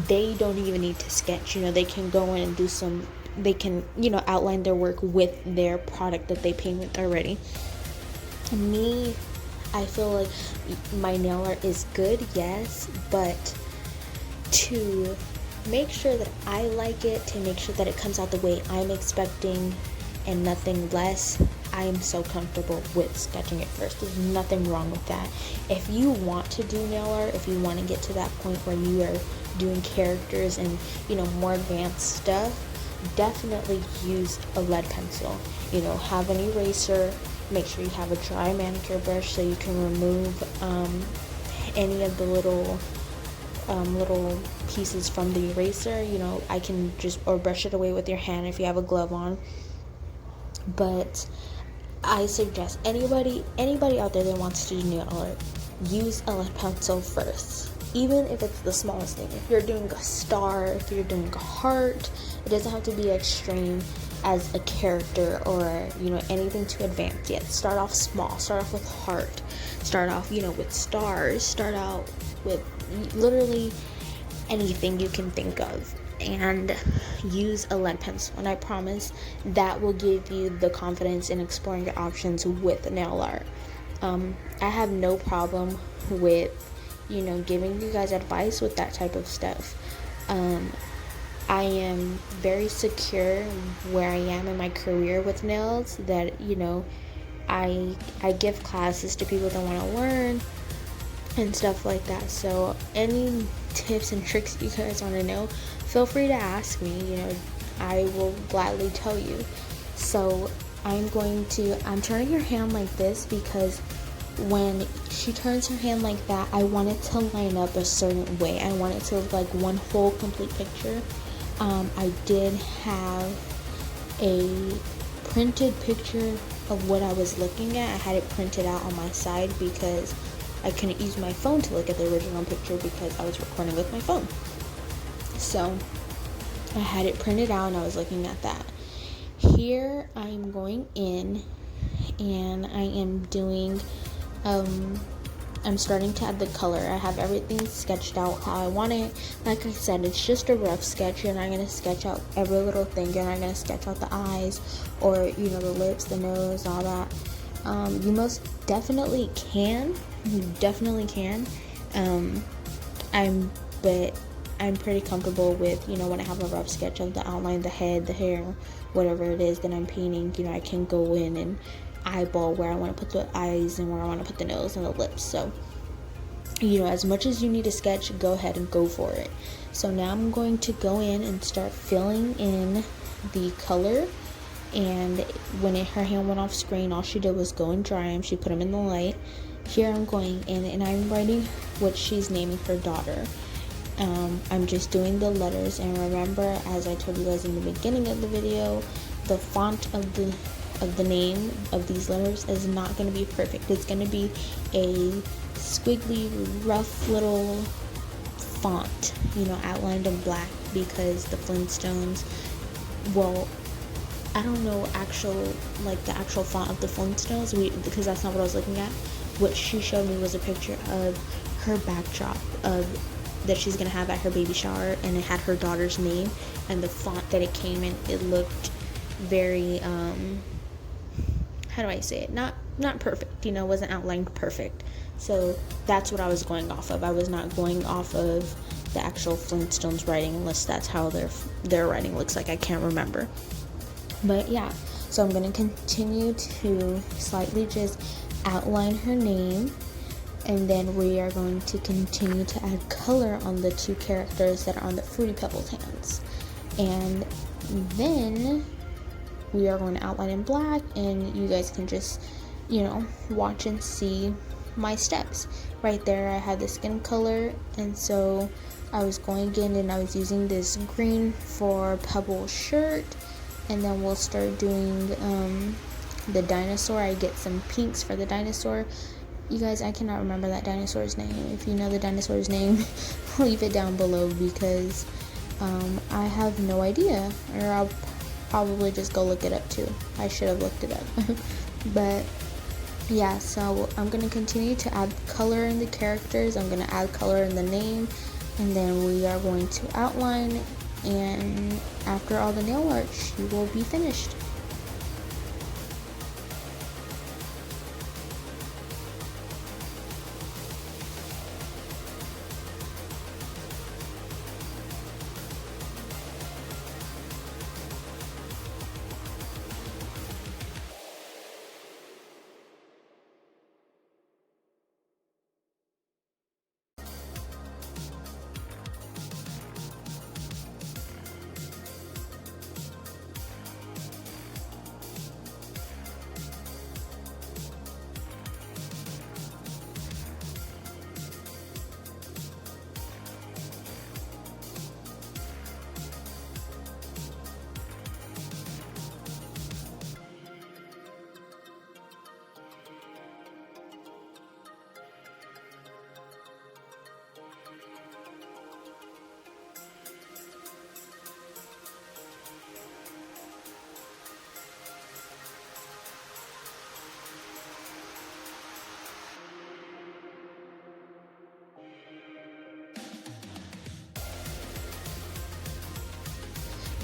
they don't even need to sketch. They can go in and they can, outline their work with their product that they paint with already. Me, I feel like my nail art is good, yes, but to make sure that I like it, to make sure that it comes out the way I'm expecting and nothing less, I am so comfortable with sketching it first. There's nothing wrong with that. If you want to do nail art, if you want to get to that point where you are doing characters and, more advanced stuff, definitely use a lead pencil. Have an eraser. Make sure you have a dry manicure brush so you can remove any of the little pieces from the eraser. I can or brush it away with your hand if you have a glove on. But I suggest anybody out there that wants to do nail art, use a lead pencil first. Even if it's the smallest thing. If you're doing a star, if you're doing a heart, it doesn't have to be extreme as a character or, anything too advanced yet. Start off small. Start off with heart. Start off, with stars. Start out with literally anything you can think of. And use a lead pencil. And I promise that will give you the confidence in exploring your options with nail art. I have no problem with giving you guys advice with that type of stuff. I am very secure where I am in my career with nails, that I give classes to people that want to learn and stuff like that. So any tips and tricks you guys want to know, feel free to ask me. I will gladly tell you. So I'm turning her hand like this because when she turns her hand like that, I want it to line up a certain way. I want it to look like one whole complete picture. I did have a printed picture of what I was looking at. I had it printed out on my side because I couldn't use my phone to look at the original picture because I was recording with my phone. So I had it printed out and I was looking at that. Here I'm going in and I am doing I'm starting to add the color. I have everything sketched out how I want it. Like I said, it's just a rough sketch. You're not going to sketch out every little thing. You're not going to sketch out the eyes or, you know, the lips, the nose, all that. You most definitely can. You definitely can. But I'm pretty comfortable with, you know, when I have a rough sketch of the outline, the head, the hair, whatever it is that I'm painting, you know, I can go in and eyeball where I want to put the eyes and where I want to put the nose and the lips. So, you know, as much as you need to sketch, go ahead and go for it. So now I'm going to go in and start filling in the color. And when her hand went off screen, all she did was go and dry them. She put them in the light. Here I'm going in and I'm writing what she's naming her daughter. I'm just doing the letters, and remember, as I told you guys in the beginning of the video, the font of the name of these letters is not going to be perfect. It's going to be a squiggly, rough little font, you know, outlined in black, because the Flintstones, well, I don't know the actual font of the Flintstones, because that's not what I was looking at. What she showed me was a picture of her backdrop that she's gonna have at her baby shower, and it had her daughter's name, and the font that it came in, it looked very how do I say it, not perfect, you know, wasn't outlined perfect. So that's what I was going off of. I was not going off of the actual Flintstones writing, unless that's how their writing looks like. I can't remember. But yeah, so I'm going to continue to slightly just outline her name, and then we are going to continue to add color on the two characters that are on the Fruity Pebbles hands. And then we are going to outline in black, and you guys can just, you know, watch and see my steps. Right there I had the skin color, and so I was going in and I was using this green for Pebbles shirt, and then we'll start doing the dinosaur. I get some pinks for the dinosaur. You guys, I cannot remember that dinosaur's name. If you know the dinosaur's name, leave it down below, because I have no idea, or I'll probably just go look it up too. I should have looked it up. But yeah, so I'm going to continue to add color in the characters. I'm going to add color in the name, and then we are going to outline, and after all the nail art, she will be finished.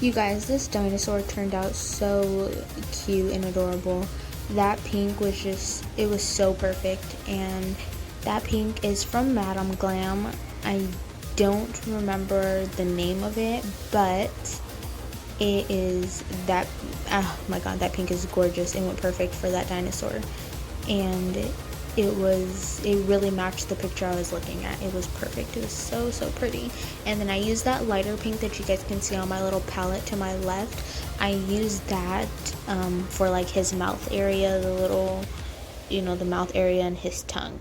You guys, this dinosaur turned out so cute and adorable. That pink was just, it was so perfect. And that pink is from Madame Glam. I don't remember the name of it, but it is that, oh my god, that pink is gorgeous. It went perfect for that dinosaur. And it really matched the picture I was looking at. It was perfect. It was so pretty. And then I used that lighter pink that you guys can see on my little palette to my left. I used that for like his mouth area, the little, you know, the mouth area and his tongue.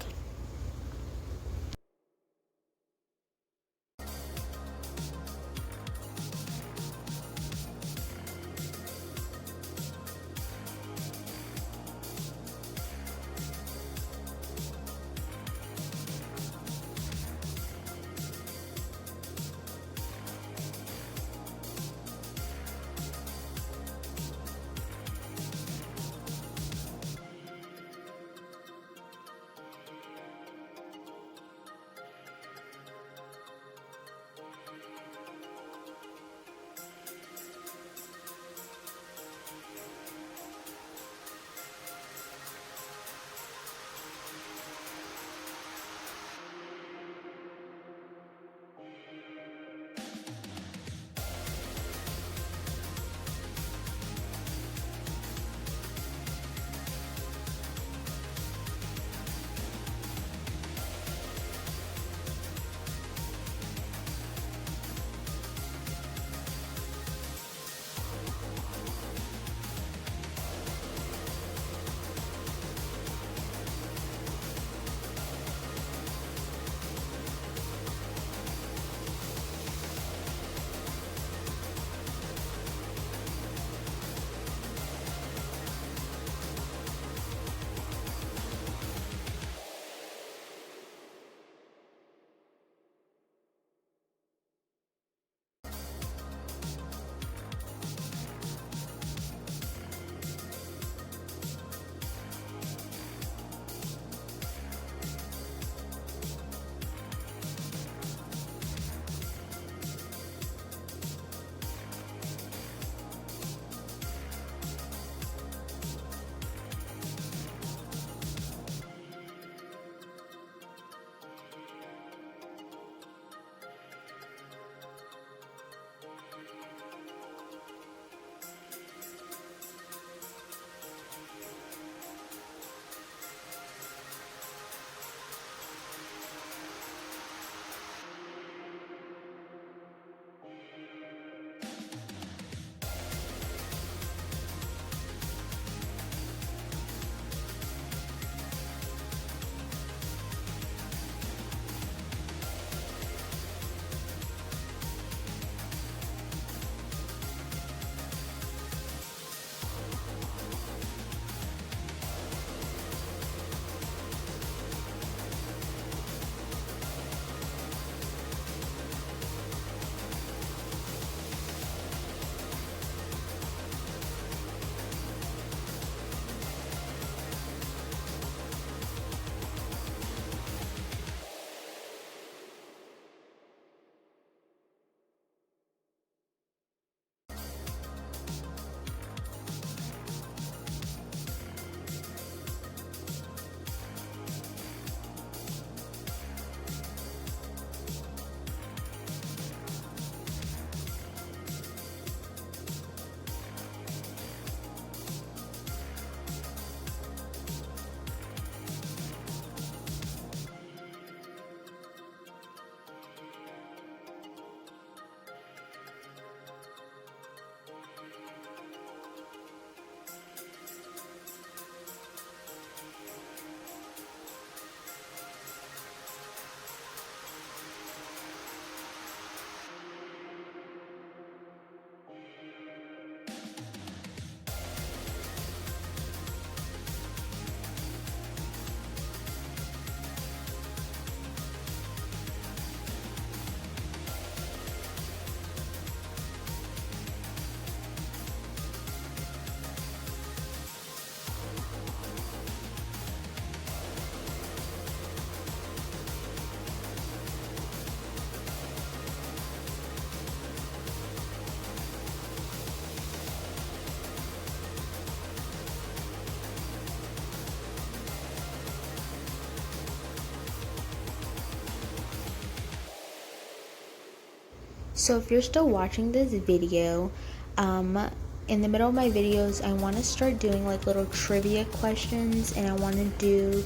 So if you're still watching this video, in the middle of my videos, I want to start doing like little trivia questions, and I want to do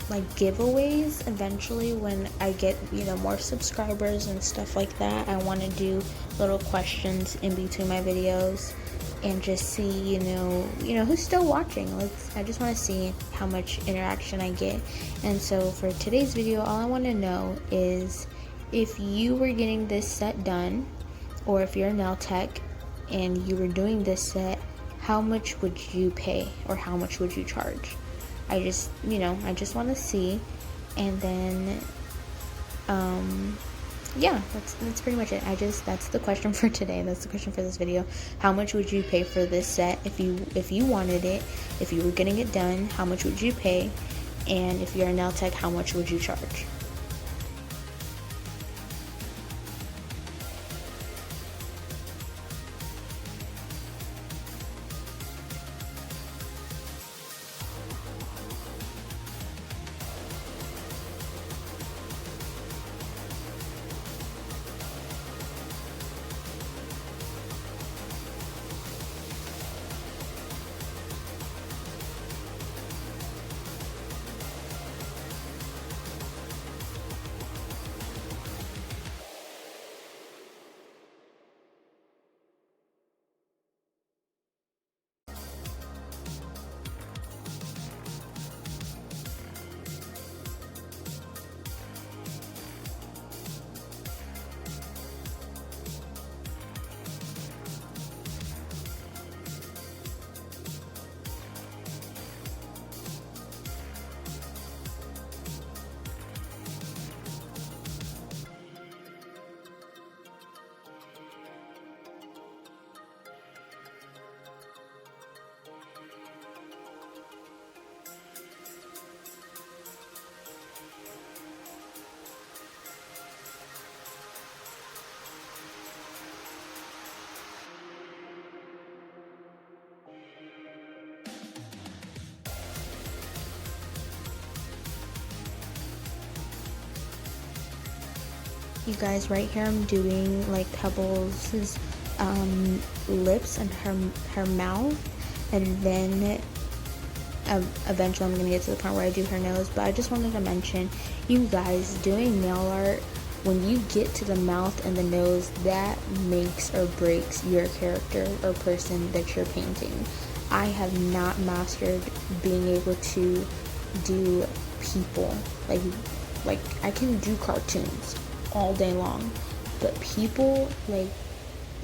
like giveaways eventually when I get, more subscribers and stuff like that. I want to do little questions in between my videos and just see, who's still watching. I just want to see how much interaction I get. And so for today's video, all I want to know is if you were getting this set done, or if you're a nail tech and you were doing this set, how much would you pay, or how much would you charge? I just want to see. And then yeah, that's pretty much it. That's the question for today. That's the question for this video. How much would you pay for this set if you wanted it? If you were getting it done, how much would you pay? And if you're a nail tech, how much would you charge? You guys, right here I'm doing like Pebbles' lips and her mouth, and then eventually I'm gonna get to the point where I do her nose. But I just wanted to mention, you guys, doing nail art, when you get to the mouth and the nose, that makes or breaks your character or person that you're painting. I have not mastered being able to do people. Like I can do cartoons all day long, but people, like,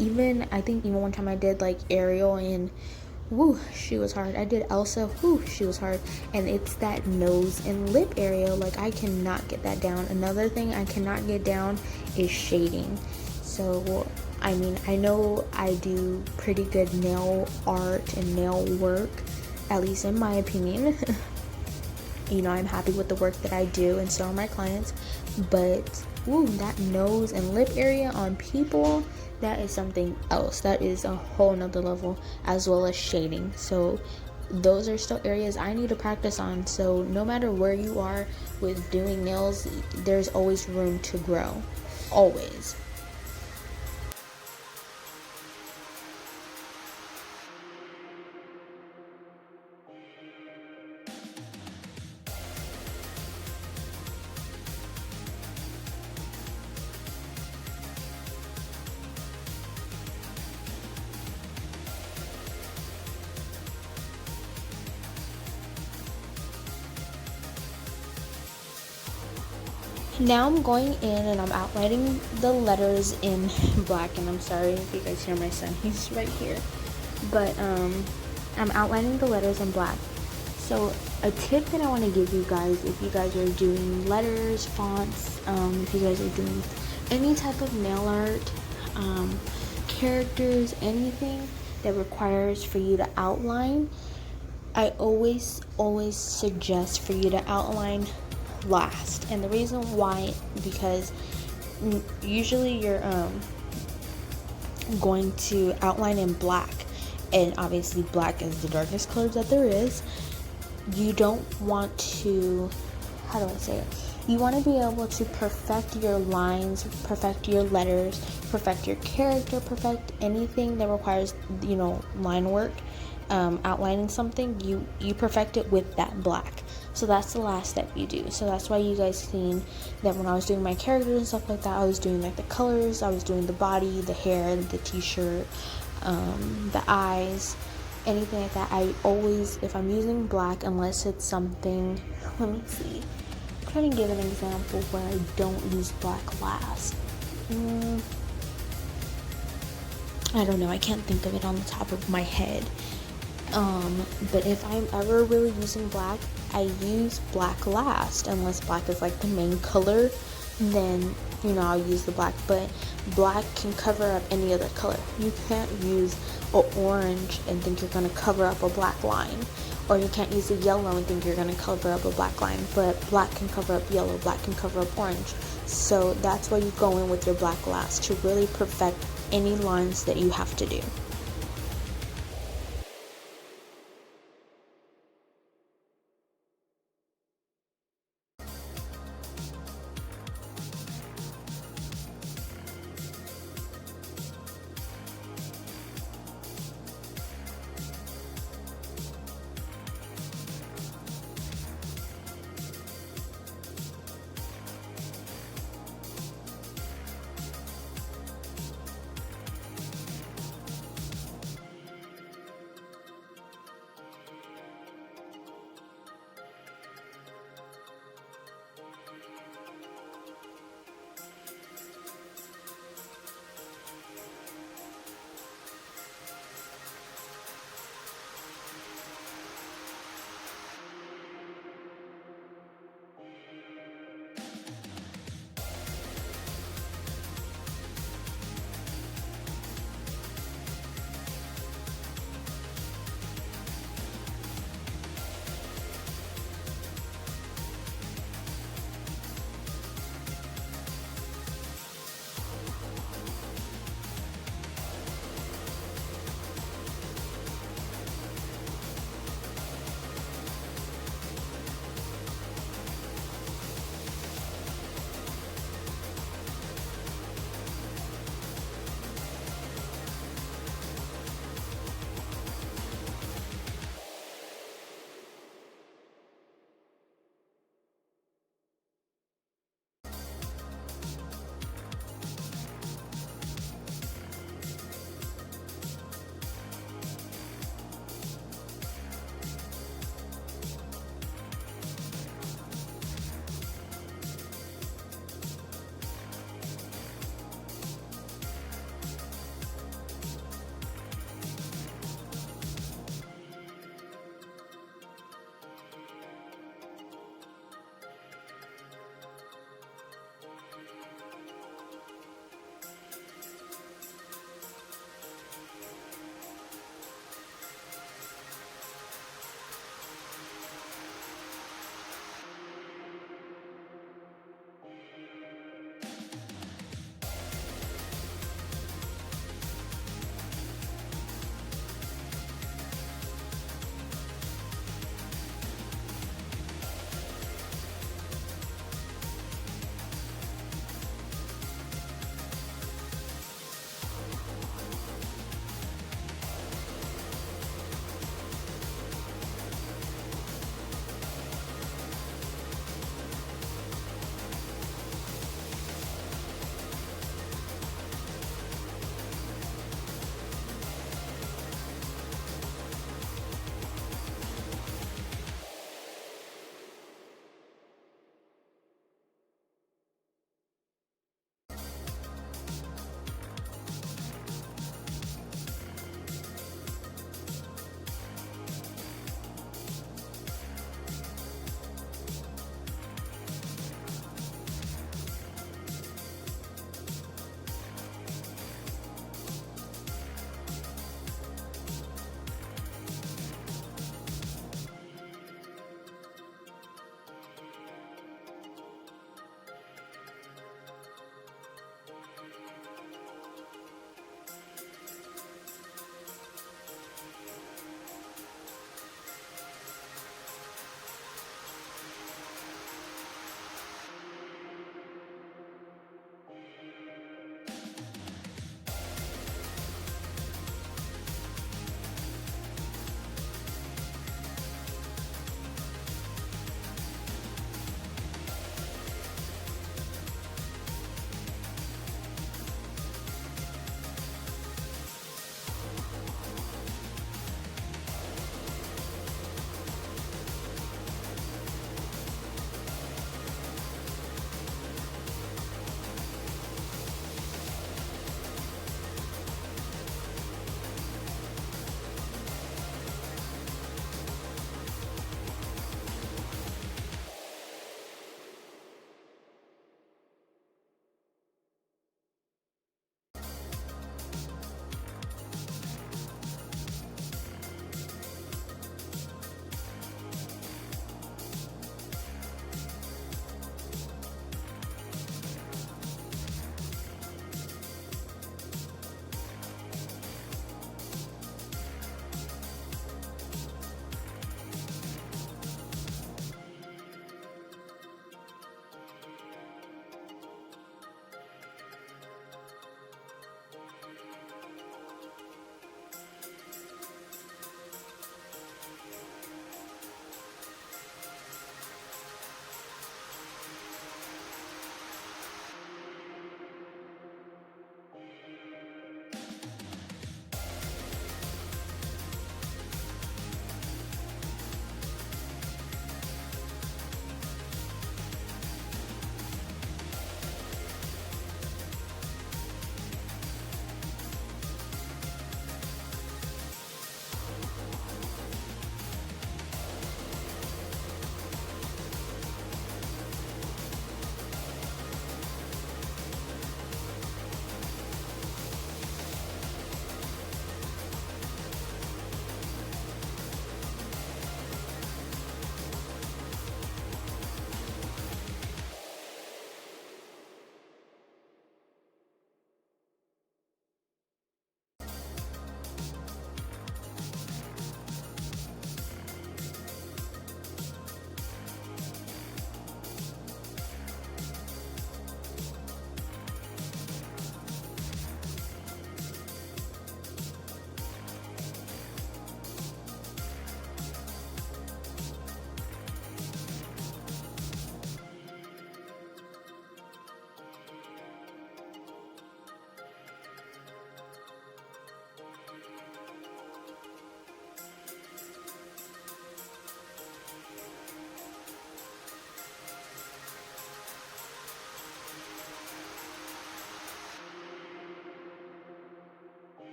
I think even one time I did like Ariel, and woo, she was hard. I did Elsa, woo, she was hard. And it's that nose and lip area, like I cannot get that down. Another thing I cannot get down is shading. So I mean, I know I do pretty good nail art and nail work, at least in my opinion. I'm happy with the work that I do, and so are my clients. But woo, that nose and lip area on people, that is something else. That is a whole nother level, as well as shading. So those are still areas I need to practice on. So no matter where you are with doing nails, there's always room to grow. Always. Now I'm going in and I'm outlining the letters in black, and I'm sorry if you guys hear my son, he's right here. But I'm outlining the letters in black. So a tip that I want to give you guys, if you guys are doing letters, fonts, if you guys are doing any type of nail art, characters, anything that requires for you to outline, I always suggest for you to outline last. And the reason why, because usually you're going to outline in black, and obviously black is the darkest color that there is. You don't want to, how do I say it, You want to be able to perfect your lines, perfect your letters, perfect your character, perfect anything that requires, line work, outlining something. You perfect it with that black. So that's the last step you do. So that's why you guys seen that when I was doing my characters and stuff like that, I was doing like the colors, I was doing the body, the hair, the t-shirt, the eyes, anything like that. I always, if I'm using black, unless it's something, let me see, I'm trying to give an example where I don't use black last. I don't know, I can't think of it on the top of my head. But if I'm ever really using black, I use black last, unless black is like the main color, then I'll use the black. But black can cover up any other color. You can't use an orange and think you're going to cover up a black line, or you can't use a yellow and think you're going to cover up a black line. But black can cover up yellow, black can cover up orange. So that's why you go in with your black last, to really perfect any lines that you have to do.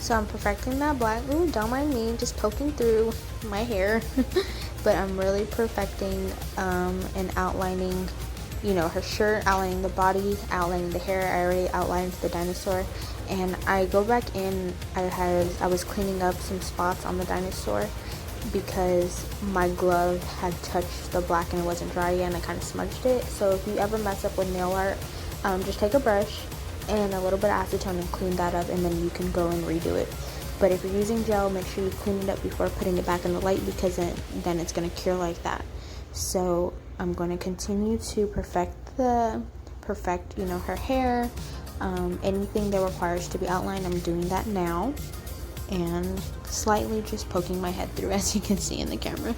So I'm perfecting that black. Ooh, don't mind me just poking through my hair. But I'm really perfecting and outlining, you know, her shirt, outlining the body, outlining the hair. I already outlined the dinosaur. And I go back in, I was cleaning up some spots on the dinosaur because my glove had touched the black and it wasn't dry yet, and I kind of smudged it. So if you ever mess up with nail art, just take a brush and a little bit of acetone and clean that up, and then you can go and redo it. But if you're using gel, make sure you clean it up before putting it back in the light, because then it's going to cure like that. So I'm going to continue to perfect, you know, her hair. Anything that requires to be outlined, I'm doing that now, and slightly just poking my head through, as you can see in the camera.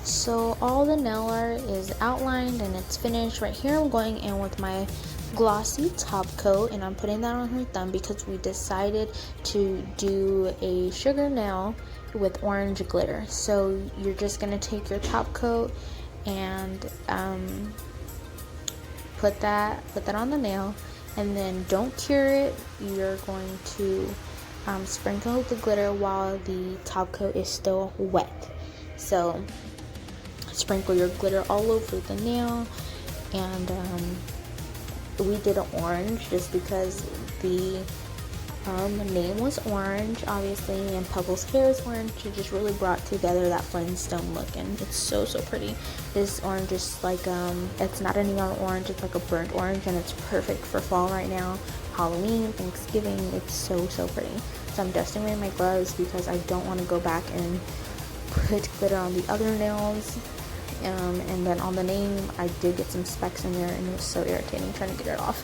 So all the nail art is outlined and it's finished. Right here I'm going in with my glossy top coat, and I'm putting that on her thumb because we decided to do a sugar nail with orange glitter. So you're just going to take your top coat and put that on the nail, and then don't cure it. You're going to sprinkle the glitter while the top coat is still wet. So sprinkle your glitter all over the nail. And we did an orange just because the name was orange, obviously, and Pebbles' hair is orange. It just really brought together that Flintstone look, and it's so pretty. This orange is like it's not a neon orange, it's like a burnt orange, and it's perfect for fall right now, Halloween, Thanksgiving. It's so pretty. So I'm dusting away my gloves because I don't want to go back and put glitter on the other nails. And then on the name, I did get some specks in there, and it was so irritating trying to get it off.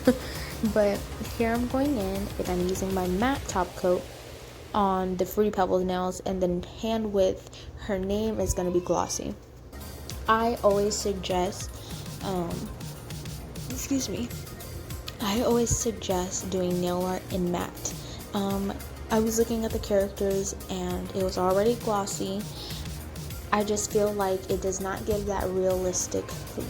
But here I'm going in, and I'm using my matte top coat on the Fruity Pebbles nails, and then hand width, her name is going to be glossy. I always suggest, I always suggest doing nail art in matte. I was looking at the characters, and it was already glossy. I just feel like it does not give that realistic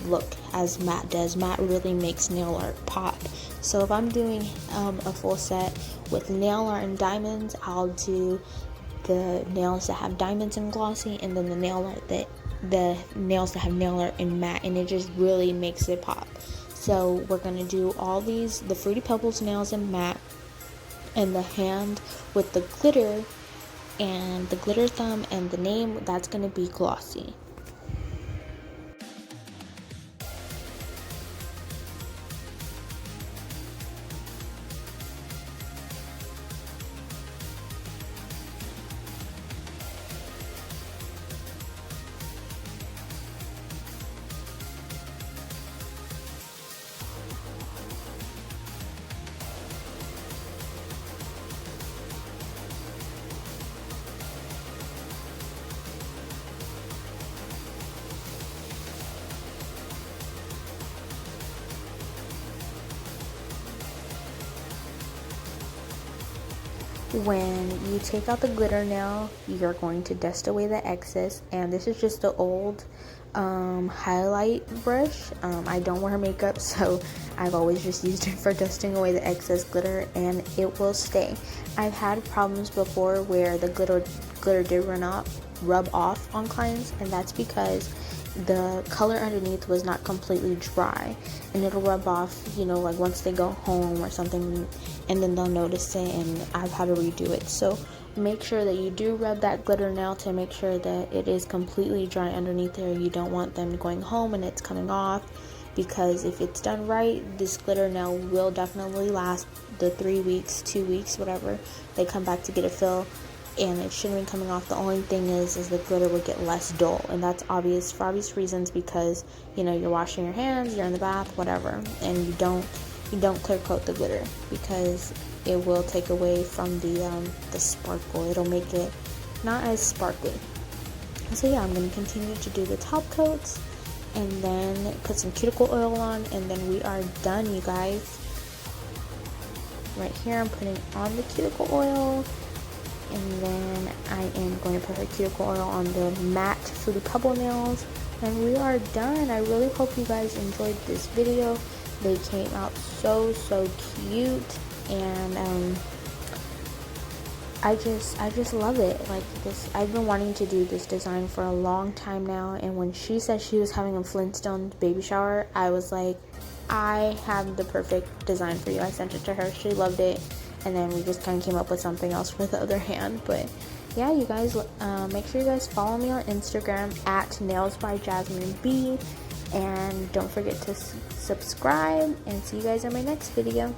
look as matte does. Matte really makes nail art pop. So if I'm doing a full set with nail art and diamonds, I'll do the nails that have diamonds and glossy, and then the nails that have nail art in matte, and it just really makes it pop. So we're gonna do all these, the Fruity Pebbles nails in matte, and the hand with the glitter and the glitter thumb and the name, that's gonna be glossy. When you take out the glitter nail, you're going to dust away the excess, and this is just the old highlight brush. I don't wear makeup, so I've always just used it for dusting away the excess glitter, and it will stay. I've had problems before where the glitter did rub off on clients, and that's because the color underneath was not completely dry, and it'll rub off, like once they go home or something, and then they'll notice it, and I've had to redo it. So make sure that you do rub that glitter nail to make sure that it is completely dry underneath there. You don't want them going home and it's coming off, because if it's done right, this glitter nail will definitely last the 3 weeks, 2 weeks, whatever they come back to get a fill, and it shouldn't be coming off. The only thing is the glitter would get less dull, and that's obvious for obvious reasons, because you're washing your hands, you're in the bath, whatever, and you don't clear coat the glitter, because it will take away from the sparkle. It'll make it not as sparkly. So yeah, I'm going to continue to do the top coats, and then put some cuticle oil on, and then we are done, you guys. Right here I'm putting on the cuticle oil, and then I am going to put her cuticle oil on the matte Fruity Pebble nails, and we are done. I really hope you guys enjoyed this video. They came out so cute, and I just love it. Like this, I've been wanting to do this design for a long time now, and when she said she was having a Flintstones baby shower, I was like, I have the perfect design for you. I sent it to her, she loved it, and then we just kind of came up with something else for the other hand. But yeah, you guys, make sure you guys follow me on Instagram at nailsbyjasmineb, and don't forget to subscribe, and see you guys in my next video.